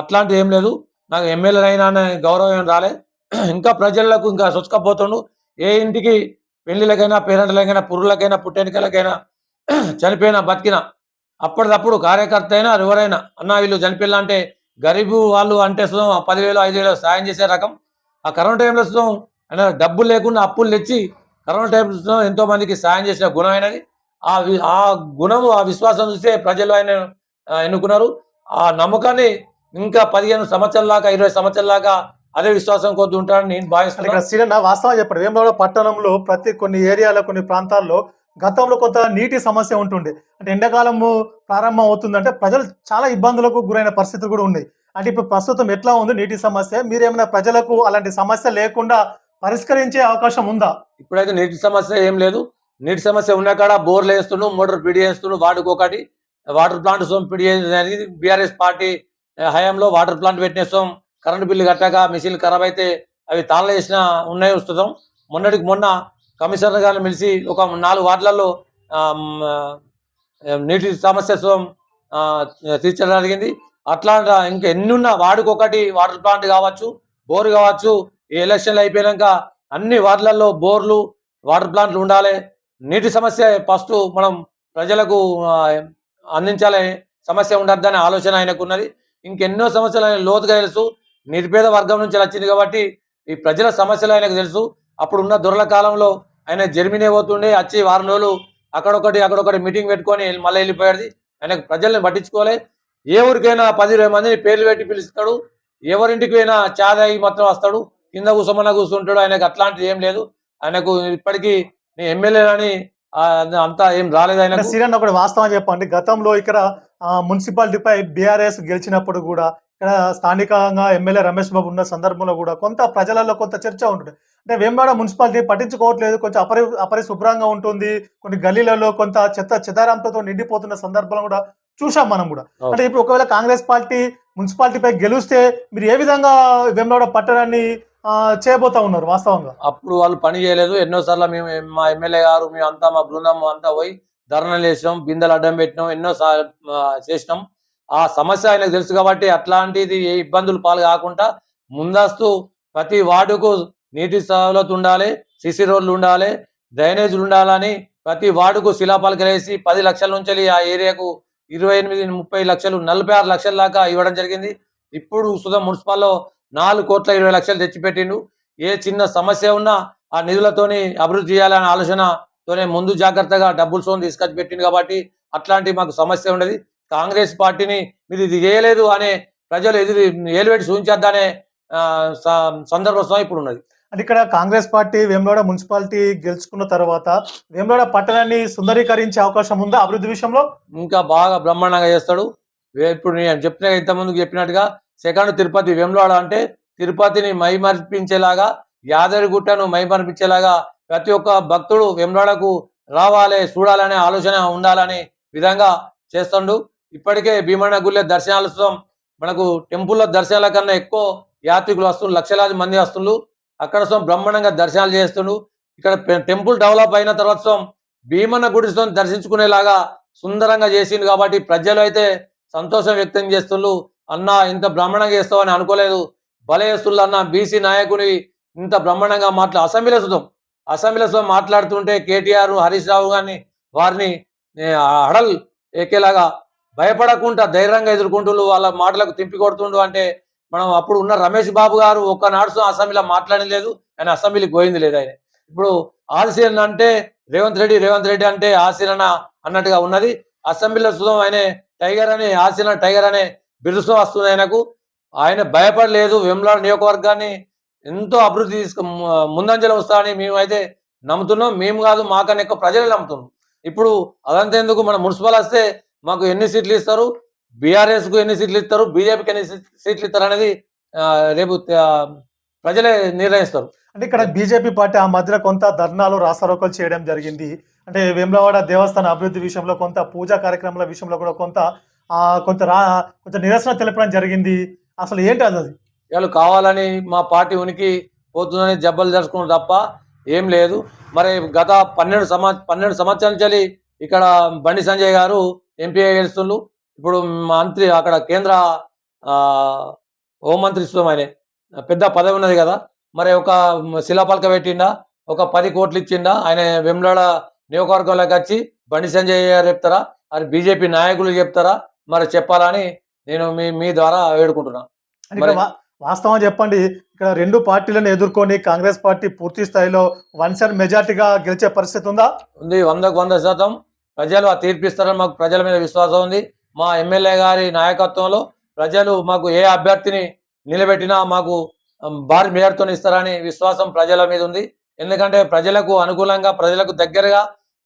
అట్లాంటివి ఏం లేదు. నాకు ఎమ్మెల్యే అయినా గౌరవం రాలే. ఇంకా ప్రజలకు ఇంకా సొచ్చుకపోతుండు. ఏ ఇంటికి పెళ్లిళ్ళకైనా, పేరెంట్లకైనా, పురులకైనా, పుట్టెనికలకైనా, చనిపోయినా బతికినా అప్పటిదప్పుడు కార్యకర్త అయినా ఎవరైనా అన్న వీళ్ళు చనిపోయినా అంటే గరీబు వాళ్ళు అంటే 10,000 5,000 సాయం చేసే రకం. ఆ కరోనా టైంలో ఆయన డబ్బులు లేకుండా అప్పులు తెచ్చి కరోనా టైంలో ఎంతో మందికి సాయం చేసిన గుణం అయినది. ఆ గుణము, ఆ విశ్వాసం చూస్తే ప్రజలు ఆయన ఎన్నుకున్నారు. ఆ నమ్మకాన్ని ఇంకా 15 సంవత్సరాల దాకా, 20 సంవత్సరాల దాకా అదే విశ్వాసం కొద్ది ఉంటారని నేను భావిస్తున్నాను. ఇక్కడ సీనన్న వాస్తవం చెప్పండి, వేములవాడ పట్టణంలో కొన్ని ఏరియాలో, కొన్ని ప్రాంతాల్లో గతంలో కొంత నీటి సమస్య ఉంటుండే. అంటే ఎండాకాలము ప్రారంభం అవుతుందంటే ప్రజలు చాలా ఇబ్బందులకు గురైన పరిస్థితులు కూడా ఉన్నాయి. అంటే ఇప్పుడు ప్రస్తుతం ఎట్లా ఉంది నీటి సమస్య? మీరేమైనా ప్రజలకు అలాంటి సమస్య లేకుండా పరిష్కరించే అవకాశం ఉందా? ఇప్పుడైతే నీటి సమస్య ఏం లేదు. నీటి సమస్య ఉన్న కాడ బోర్లు వేస్తుండు, మోటార్ పిడి చేస్తుండు. వాటికొకటి వాటర్ ప్లాంట్ పిడి అనేది బీఆర్ఎస్ పార్టీ హయాంలో వాటర్ ప్లాంట్ పెట్టినేస్తాం. కరెంటు బిల్లు కట్టాక మిషన్లు ఖరాబ్ అయితే అవి తాళాలు వేసిన ఉన్నాయి వస్తున్నాం. మొన్నటికి మొన్న కమిషనర్ గారిని పిలిచి ఒక 4 వార్డులలో నీటి సమస్య తీర్చడం జరిగింది. అట్లా ఇంకా ఎన్నున్నా వాడికొకటి వాటర్ ప్లాంట్ కావచ్చు, బోర్ కావచ్చు. ఈ ఎలక్షన్లు అయిపోయాక అన్ని వార్డులలో బోర్లు, వాటర్ ప్లాంట్లు ఉండాలి. నీటి సమస్య ఫస్ట్ మనం ప్రజలకు అందించాలి, సమస్య ఉండద్దనే ఆలోచన ఆయనకు ఉన్నది. ఇంకెన్నో సమస్యలు ఆయన లోతుగా తెలుసు. నిరుపేద వర్గం నుంచి వచ్చింది కాబట్టి ఈ ప్రజల సమస్యలు ఆయనకు తెలుసు. అప్పుడున్న దొరల కాలంలో ఆయన జర్మనీ పోతుండే, వచ్చి వారం రోజులు అక్కడొకటి మీటింగ్ పెట్టుకొని మళ్ళీ వెళ్ళిపోయాడు. ఆయనకు ప్రజల్ని పట్టించుకోలే. ఏ ఊరికైనా 10-20 మందిని పేర్లు పెట్టి పిలుస్తాడు. ఎవరింటికి పోయినా చాదాయి మాత్రం వస్తాడు, కింద కూర్చోమన్నా కూర్చుంటాడు. ఆయనకు అట్లాంటిది ఏం లేదు. ఆయనకు ఇప్పటికీ ఎమ్మెల్యేలని అంతా ఏం రాలేదు. ఆయన సీరన్న ఒకటి వాస్తవం చెప్పండి, గతంలో ఇక్కడ మున్సిపాలిటీపై బీఆర్ఎస్ గెలిచినప్పుడు కూడా ఇక్కడ స్థానికంగా ఎమ్మెల్యే రమేష్ బాబు ఉన్న సందర్భంలో కూడా కొంత ప్రజలలో కొంత చర్చ ఉంటుంది. అంటే వేములవాడ మున్సిపాలిటీ పట్టించుకోవట్లేదు, కొంచెం అపరిశుభ్రంగా ఉంటుంది, కొన్ని గల్లీలలో కొంత చెదారంతో నిండిపోతున్న సందర్భంలో కూడా చూసాం మనం కూడా. అంటే ఇప్పుడు ఒకవేళ కాంగ్రెస్ పార్టీ మున్సిపాలిటీపై గెలిస్తే మీరు ఏ విధంగా వేములవాడ పట్టణాన్ని చేయబోతా ఉన్నారు? వాస్తవంగా అప్పుడు వాళ్ళు పని చేయలేదు. ఎన్నోసార్లు మేము మా ఎమ్మెల్యే గారు మేమంతా మా బృందం అంతా పోయి ధర్నాలు చేసినాం, బిందెలు అడ్డం పెట్టినాం, ఎన్నో చేసినాం. ఆ సమస్య ఆయనకు తెలుసు కాబట్టి అట్లాంటిది ఏ ఇబ్బందులు పాలు కాకుండా ముందస్తు ప్రతి వార్డుకు నీటి సౌలత ఉండాలి, సిసి రోడ్లు ఉండాలి, డ్రైనేజీలు ఉండాలని ప్రతి వార్డుకు శిలాపాలకలు వేసి 10 లక్షల నుంచి ఆ ఏరియాకు 28-30 లక్షలు 46 లక్షల దాకా ఇవ్వడం జరిగింది. ఇప్పుడు సుధా మున్సిపల్లో 4,20,00,000 తెచ్చిపెట్టిండు. ఏ చిన్న సమస్య ఉన్నా ఆ నిధులతోని అభివృద్ధి చేయాలనే ఆలోచనతోనే ముందు జాగ్రత్తగా డబ్బులు తీసుకొచ్చి పెట్టిండు కాబట్టి అట్లాంటి మాకు సమస్య ఉండదు. కాంగ్రెస్ పార్టీని మీరు ఇది చేయలేదు అనే ప్రజలు ఏలువెట్టి సూచించద్దనే సందర్భం ఇప్పుడు ఉన్నది. అంటే ఇక్కడ కాంగ్రెస్ పార్టీ వేములవాడ మున్సిపాలిటీ గెలుచుకున్న తర్వాత వేములవాడ పట్టణాన్ని సుందరీకరించే అవకాశం ఉందా అభివృద్ధి విషయంలో? ఇంకా బాగా బ్రహ్మాండంగా చేస్తాడు. ఇప్పుడు నేను చెప్పిన ఇంతకుముందు చెప్పినట్టుగా సెకండ్ తిరుపతి వేములవాడ అంటే తిరుపతిని మైమరిపించేలాగా, యాదగిరిగుట్టను మైమరిపించేలాగా ప్రతి ఒక్క భక్తుడు వేములవాడకు రావాలి, చూడాలనే ఆలోచన ఉండాలని విధంగా చేస్తుండు. ఇప్పటికే భీమన్న గుళ్ళ దర్శనాలతో మనకు టెంపుల్లో దర్శనాల కన్నా ఎక్కువ యాత్రికులు వస్తుండ్రు, లక్షలాది మంది వస్తుండ్రు. అక్కడ బ్రహ్మాండంగా దర్శనాలు చేస్తుండు. ఇక్కడ టెంపుల్ డెవలప్ అయిన తర్వాత భీమన్న గుడితో దర్శించుకునేలాగా సుందరంగా చేసిండు కాబట్టి ప్రజలు అయితే సంతోషం వ్యక్తం చేస్తుండ్రు. అన్న ఇంత బ్రహ్మాండంగా చేస్తామని అనుకోలేదు, భలే చేస్తుళ్ళు అన్న, బీసీ నాయకుని ఇంత బ్రహ్మాండంగా అసెంబ్లీలో మాట్లాడుతుంటే కేటీఆర్ హరీష్ రావు గారిని వారిని హడల్ ఎక్కేలాగా భయపడకుండా ధైర్యంగా ఎదుర్కొంటుండ్రు, వాళ్ళ మాటలకు తింపి కొడుతుండు. అంటే మనం అప్పుడు ఉన్న రమేష్ బాబు గారు ఒక్కనాడు అసెంబ్లీలో మాట్లాడలేదు, ఆయన అసెంబ్లీకి పోయింది లేదు. ఆయన ఇప్పుడు ఆర్సీఎన్ అంటే రేవంత్ రెడ్డి అంటే ఆర్సీఎన్ అన్నట్టుగా ఉన్నది. అసెంబ్లీలో ఆయన టైగర్ అనే బిరుసు వస్తుంది ఆయనకు. ఆయన భయపడలేదు. వేములవాడ నియోజకవర్గాన్ని ఎంతో అభివృద్ధి ముందంజలో వస్తామని మేమైతే నమ్ముతున్నాం. మేము కాదు, మాకన్నా ఎక్కువ ప్రజలే నమ్ముతున్నాం. ఇప్పుడు అదంతా ఎందుకు, మన మున్సిపల్ వస్తే మాకు ఎన్ని సీట్లు ఇస్తారు, బీఆర్ఎస్ కు ఎన్ని సీట్లు ఇస్తారు, బీజేపీకి ఎన్ని సీట్లు ఇస్తారు అనేది రేపు ప్రజలే నిర్ణయిస్తారు. అంటే ఇక్కడ బీజేపీ పార్టీ ఆ మధ్యలో కొంత ధర్నాలు రాస్తారోకలు చేయడం జరిగింది. అంటే వేములవాడ దేవస్థాన అభివృద్ధి విషయంలో, కొంత పూజా కార్యక్రమాల విషయంలో కూడా కొంత నిరసన తెలపడం జరిగింది. అసలు ఏంటి అది? వీళ్ళు కావాలని మా పార్టీ ఉనికి పోతుందని జబ్బలు జరుచుకున్నారు తప్ప ఏం లేదు. మరి గత 12 సంవత్సరాల నుంచి ఇక్కడ బండి సంజయ్ గారు ఎంపీ గెలుస్తుండ్రు. ఇప్పుడు మంత్రి అక్కడ కేంద్ర హోంమంత్రిత్వం ఆయన పెద్ద పదవి ఉన్నది కదా, మరి ఒక శిలాపలక పెట్టిండా, ఒక 10 కోట్లు ఇచ్చిండా. ఆయన వేములవాడ నియోజకవర్గంలోకి వచ్చి బండి సంజయ్ గారు చెప్తారా, అది బీజేపీ నాయకులు చెప్తారా, మరి చెప్పాలని నేను మీ ద్వారా వేడుకుంటున్నా. వాస్తవం చెప్పండి, ఇక్కడ రెండు పార్టీలను ఎదుర్కొని కాంగ్రెస్ పార్టీ పూర్తి స్థాయిలో 1/3 మెజార్టీగా గెలిచే పరిస్థితి ఉందా? ఉంది. 100% ప్రజలు ఆ తీర్పిస్తారని మాకు ప్రజల మీద విశ్వాసం ఉంది. మా ఎమ్మెల్యే గారి నాయకత్వంలో ప్రజలు మాకు ఏ అభ్యర్థిని నిలబెట్టినా మాకు భారీ మెజార్టీతో ఇస్తారని విశ్వాసం ప్రజల మీద ఉంది. ఎందుకంటే ప్రజలకు అనుకూలంగా, ప్రజలకు దగ్గరగా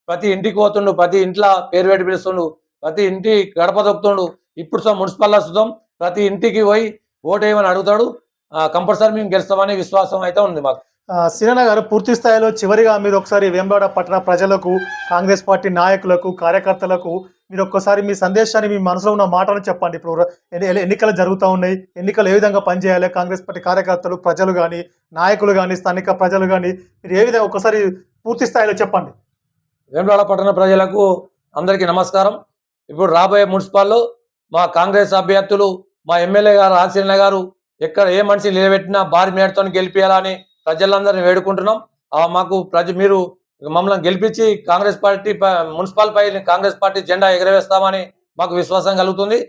ప్రతి ఇంటికి పోతుండు, ప్రతి ఇంట్లో పేరు పెట్టి పిలుస్తుండు, ప్రతి ఇంటి గడప దొక్కుతుండు. ఇప్పుడు మున్సిపల్ వస్తాం, ప్రతి ఇంటికి పోయి ఓటు వేయమని అడుగుతాడు. కంపల్సరీ మేము గెలుస్తామని విశ్వాసం అయితే ఉంది మాకు. సిరణ గారు, పూర్తి స్థాయిలో చివరిగా మీరు ఒకసారి వేములవాడ పట్టణ ప్రజలకు, కాంగ్రెస్ పార్టీ నాయకులకు, కార్యకర్తలకు మీరు ఒక్కసారి మీ సందేశాన్ని, మీ మనసులో ఉన్న మాటలు చెప్పండి. ఇప్పుడు ఎన్నికలు జరుగుతూ ఉన్నాయి, ఎన్నికలు ఏ విధంగా పనిచేయాలి, కాంగ్రెస్ పార్టీ కార్యకర్తలు, ప్రజలు కానీ, నాయకులు కానీ, స్థానిక ప్రజలు కానీ, మీరు ఏ విధంగా ఒకసారి పూర్తి స్థాయిలో చెప్పండి. వేములవాడ పట్టణ ప్రజలకు అందరికీ నమస్కారం. ఇప్పుడు రాబోయే మున్సిపాల్లో మా కాంగ్రెస్ అభ్యర్థులు, మా ఎమ్మెల్యే గారు ఆర్సీఎన్ గారు ఎక్కడ ఏ మనిషి నిలబెట్టినా భారీ మేడతో గెలిపించాలని ప్రజలందరినీ వేడుకుంటున్నాం. మాకు మీరు మమ్మల్ని గెలిపించి కాంగ్రెస్ పార్టీ మున్సిపల్ పై కాంగ్రెస్ పార్టీ జెండా ఎగరవేస్తామని మాకు విశ్వాసం కలుగుతుంది.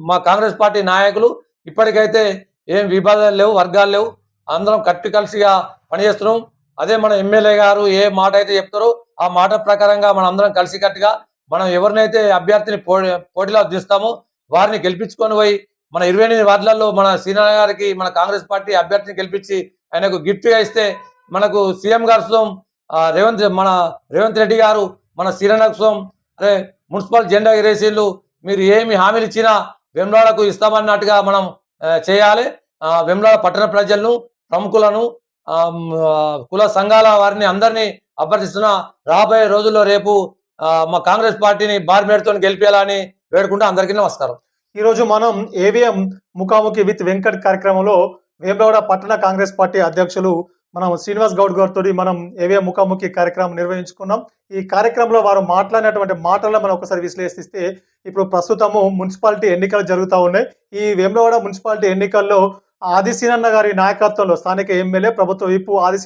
మా కాంగ్రెస్ పార్టీ నాయకులు ఇప్పటికైతే ఏం విభేదాలు లేవు, వర్గాలు లేవు, అందరం కలిసిగా పనిచేస్తున్నాం. అదే మన ఎమ్మెల్యే గారు ఏ మాట అయితే చెప్తారో ఆ మాట ప్రకారంగా మనం అందరం కలిసికట్టుగా మనం ఎవరినైతే అభ్యర్థిని పోటీలో దిస్తామో వారిని గెలిపించుకొని పోయి మన 28 వార్డులలో మన సీనియర్ గారికి మన కాంగ్రెస్ పార్టీ అభ్యర్థిని గెలిపించి ఆయనకు గిఫ్ట్గా ఇస్తే మనకు సీఎం గారు రేవంత్ రెడ్డి గారు మన సీనియర్ అదే మున్సిపల్ జెండా ఎగరేసిళ్ళు, మీరు ఏమి హామీలు ఇచ్చినా వేములవాడకు ఇస్తామన్నట్టుగా మనం చేయాలి. వేములవాడ పట్టణ ప్రజలను, ప్రముఖులను, కుల సంఘాల వారిని అందరినీ అభ్యర్థిస్తున్నా. రాబోయే రోజుల్లో రేపు మా కాంగ్రెస్ పార్టీని భారీ మేడతో గెలిపేయాలని వేడుకుంటూ అందరికీ నమస్కారం. ఈరోజు మనం ఏవిఎం ముఖాముఖి విత్ వెంకట్ కార్యక్రమంలో వేములవాడ పట్టణ కాంగ్రెస్ పార్టీ అధ్యక్షులు మనం శ్రీనివాస్ గౌడ్ గారితో మనం ఏవిఎం ముఖాముఖి కార్యక్రమం నిర్వహించుకున్నాం. ఈ కార్యక్రమంలో వారు మాట్లాడినటువంటి మాటలను మనం ఒకసారి విశ్లేషిస్తే, ఇప్పుడు ప్రస్తుతము మున్సిపాలిటీ ఎన్నికలు జరుగుతూ ఉన్నాయి. ఈ వేములవాడ మున్సిపాలిటీ ఎన్నికల్లో ఆది సీనన్న గారి నాయకత్వంలో, స్థానిక ఎమ్మెల్యే ప్రభుత్వ విప్ ఆది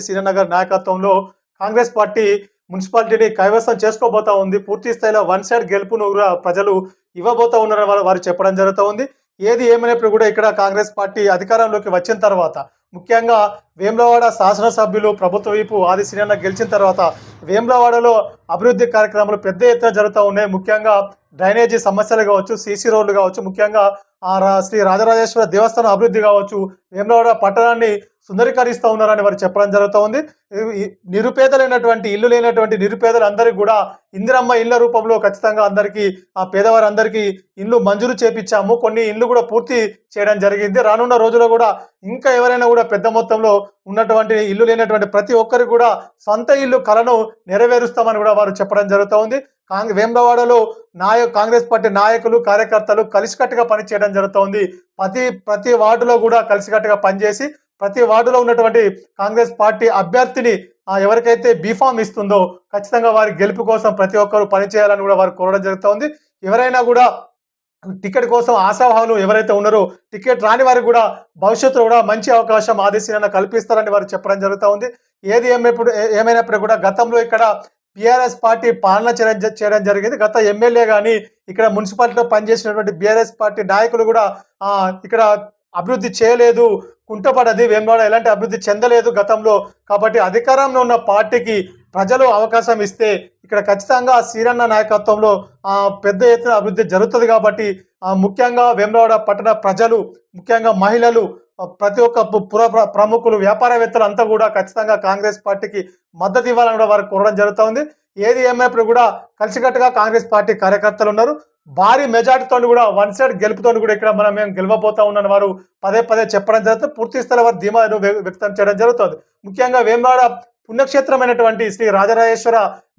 సీనన్న గారి నాయకత్వంలో కాంగ్రెస్ పార్టీ మున్సిపాలిటీని కైవసం చేసుకోబోతా ఉంది. పూర్తి స్థాయిలో 1 సైడ్ గెలుపును ప్రజలు ఇవ్వబోతా ఉన్నారని వారు చెప్పడం జరుగుతూ ఉంది. ఏది ఏమైనప్పుడు కూడా ఇక్కడ కాంగ్రెస్ పార్టీ అధికారంలోకి వచ్చిన తర్వాత, ముఖ్యంగా వేములవాడ శాసనసభ్యులు ప్రభుత్వ వైపు ఆది శ్రీనన్న గెలిచిన తర్వాత వేములవాడలో అభివృద్ధి కార్యక్రమాలు పెద్ద ఎత్తున జరుగుతూ ఉన్నాయి. ముఖ్యంగా డ్రైనేజీ సమస్యలు కావచ్చు, సీసీ రోడ్లు కావచ్చు, ముఖ్యంగా శ్రీ రాజరాజేశ్వర దేవస్థానం అభివృద్ధి కావచ్చు, వేములవాడ పట్టణాన్ని సుందరీకరిస్తూ ఉన్నారని వారు చెప్పడం జరుగుతూ ఉంది. నిరుపేదలైనటువంటి ఇల్లు లేనటువంటి నిరుపేదలందరికీ కూడా ఇందిరమ్మ ఇళ్ల రూపంలో ఖచ్చితంగా అందరికీ ఆ పేదవారందరికీ ఇల్లు మంజూరు చేపించాము. కొన్ని ఇల్లు కూడా పూర్తి చేయడం జరిగింది. రానున్న రోజుల్లో కూడా ఇంకా ఎవరైనా కూడా పెద్ద మొత్తంలో ఉన్నటువంటి ఇల్లు లేనటువంటి ప్రతి ఒక్కరికి కూడా సొంత ఇల్లు కలను నెరవేరుస్తామని కూడా వారు చెప్పడం జరుగుతూ ఉంది. వేములవాడలో కాంగ్రెస్ పార్టీ నాయకులు కార్యకర్తలు కలిసికట్టుగా పనిచేయడం జరుగుతోంది. ప్రతి వార్డులో కూడా కలిసికట్టుగా పనిచేసి ప్రతి వార్డులో ఉన్నటువంటి కాంగ్రెస్ పార్టీ అభ్యర్థిని ఎవరికైతే బీఫామ్ ఇస్తుందో ఖచ్చితంగా వారి గెలుపు కోసం ప్రతి ఒక్కరు పనిచేయాలని కూడా వారు కోరడం జరుగుతోంది. ఎవరైనా కూడా టికెట్ కోసం ఆశావాహులు ఎవరైతే ఉన్నారో టికెట్ రాని వారికి కూడా భవిష్యత్తులో కూడా మంచి అవకాశం ఆదేశీన కల్పిస్తారని వారు చెప్పడం జరుగుతూ ఉంది. ఏమైనప్పుడు కూడా గతంలో ఇక్కడ బీఆర్ఎస్ పార్టీ పాలన చేయడం జరిగింది. గత ఎమ్మెల్యే కానీ ఇక్కడ మున్సిపాలిటీలో పనిచేసినటువంటి బీఆర్ఎస్ పార్టీ నాయకులు కూడా ఇక్కడ అభివృద్ధి చేయలేదు, కుంటపడది, వేములవాడ ఎలాంటి అభివృద్ధి చెందలేదు గతంలో. కాబట్టి అధికారంలో ఉన్న పార్టీకి ప్రజలు అవకాశం ఇస్తే ఇక్కడ ఖచ్చితంగా శ్రీరన్న నాయకత్వంలో పెద్ద ఎత్తున అభివృద్ధి జరుగుతుంది. కాబట్టి ముఖ్యంగా వేములవాడ పట్టణ ప్రజలు, ముఖ్యంగా మహిళలు, ప్రతి ఒక్క ప్రముఖులు, వ్యాపారవేత్తలు అంతా కూడా ఖచ్చితంగా కాంగ్రెస్ పార్టీకి మద్దతు ఇవ్వాలని కూడా వారు కోరడం జరుగుతూ ఏది ఏమైనప్పుడు కూడా కలిసికట్టుగా కాంగ్రెస్ పార్టీ కార్యకర్తలు ఉన్నారు. భారీ మెజార్టీతో కూడా వన్ సైడ్ గెలుపుతో కూడా ఇక్కడ మేము గెలవబోతా ఉన్నాను వారు పదే చెప్పడం జరుగుతుంది. పూర్తి స్థాయి వారు ధీమాను వ్యక్తం చేయడం జరుగుతుంది. ముఖ్యంగా వేములవాడ పుణ్యక్షేత్రమైనటువంటి శ్రీ రాజరాజేశ్వర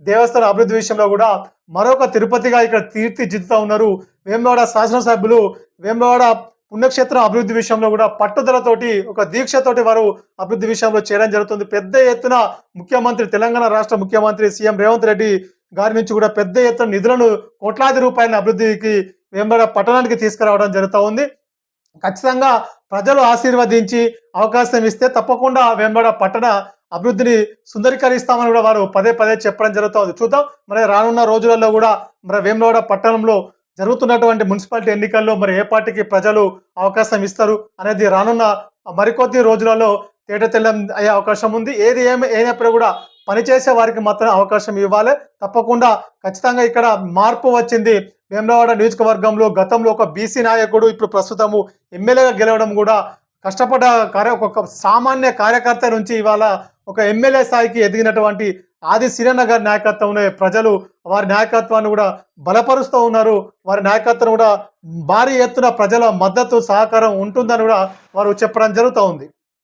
దేవస్థానం అభివృద్ధి విషయంలో కూడా మరొక తిరుపతిగా ఇక్కడ తీర్చిదిద్దుతూ ఉన్నారు. వేములవాడ శాసనసభ్యులు వేములవాడ పుణ్యక్షేత్రం అభివృద్ధి విషయంలో కూడా పట్టుదలతోటి ఒక దీక్షతోటి వారు అభివృద్ధి విషయంలో చేయడం జరుగుతుంది. పెద్ద ఎత్తున ముఖ్యమంత్రి, తెలంగాణ రాష్ట్ర ముఖ్యమంత్రి సీఎం రేవంత్ రెడ్డి గారి నుంచి కూడా పెద్ద ఎత్తున నిధులను కోట్లాది రూపాయల అభివృద్ధికి వేములవాడ పట్టణానికి తీసుకురావడం జరుగుతూ ఉంది. ఖచ్చితంగా ప్రజలు ఆశీర్వదించి అవకాశం ఇస్తే తప్పకుండా వేములవాడ పట్టణ అభివృద్ధిని సుందరీకరిస్తామని కూడా వారు పదే చెప్పడం జరుగుతుంది. చూద్దాం మరి రానున్న రోజులలో కూడా మరి వేములవాడ పట్టణంలో జరుగుతున్నటువంటి మున్సిపాలిటీ ఎన్నికల్లో మరి ఏ పార్టీకి ప్రజలు అవకాశం ఇస్తారు అనేది రానున్న మరికొద్ది రోజులలో తేటతెల్లం అయ్యే అవకాశం ఉంది. అయినప్పుడు కూడా పనిచేసే వారికి మాత్రం అవకాశం ఇవ్వాలి. తప్పకుండా ఖచ్చితంగా ఇక్కడ మార్పు వచ్చింది. వేములవాడ నియోజకవర్గంలో గతంలో ఒక బీసీ నాయకుడు ఇప్పుడు ప్రస్తుతము ఎమ్మెల్యేగా గెలవడం కూడా కష్టపడ్డ ఒక సామాన్య కార్యకర్త నుంచి ఇవాళ ఒక ఎమ్మెల్యే స్థాయికి ఎదిగినటువంటి ఆది శ్రీరన్న గారి నాయకత్వంలో ప్రజలు వారి నాయకత్వాన్ని కూడా బలపరుస్తూ ఉన్నారు. వారి నాయకత్వం కూడా భారీ ఎత్తున ప్రజల మద్దతు సహకారం ఉంటుందని కూడా వారు చెప్పడం జరుగుతూ ఉంది.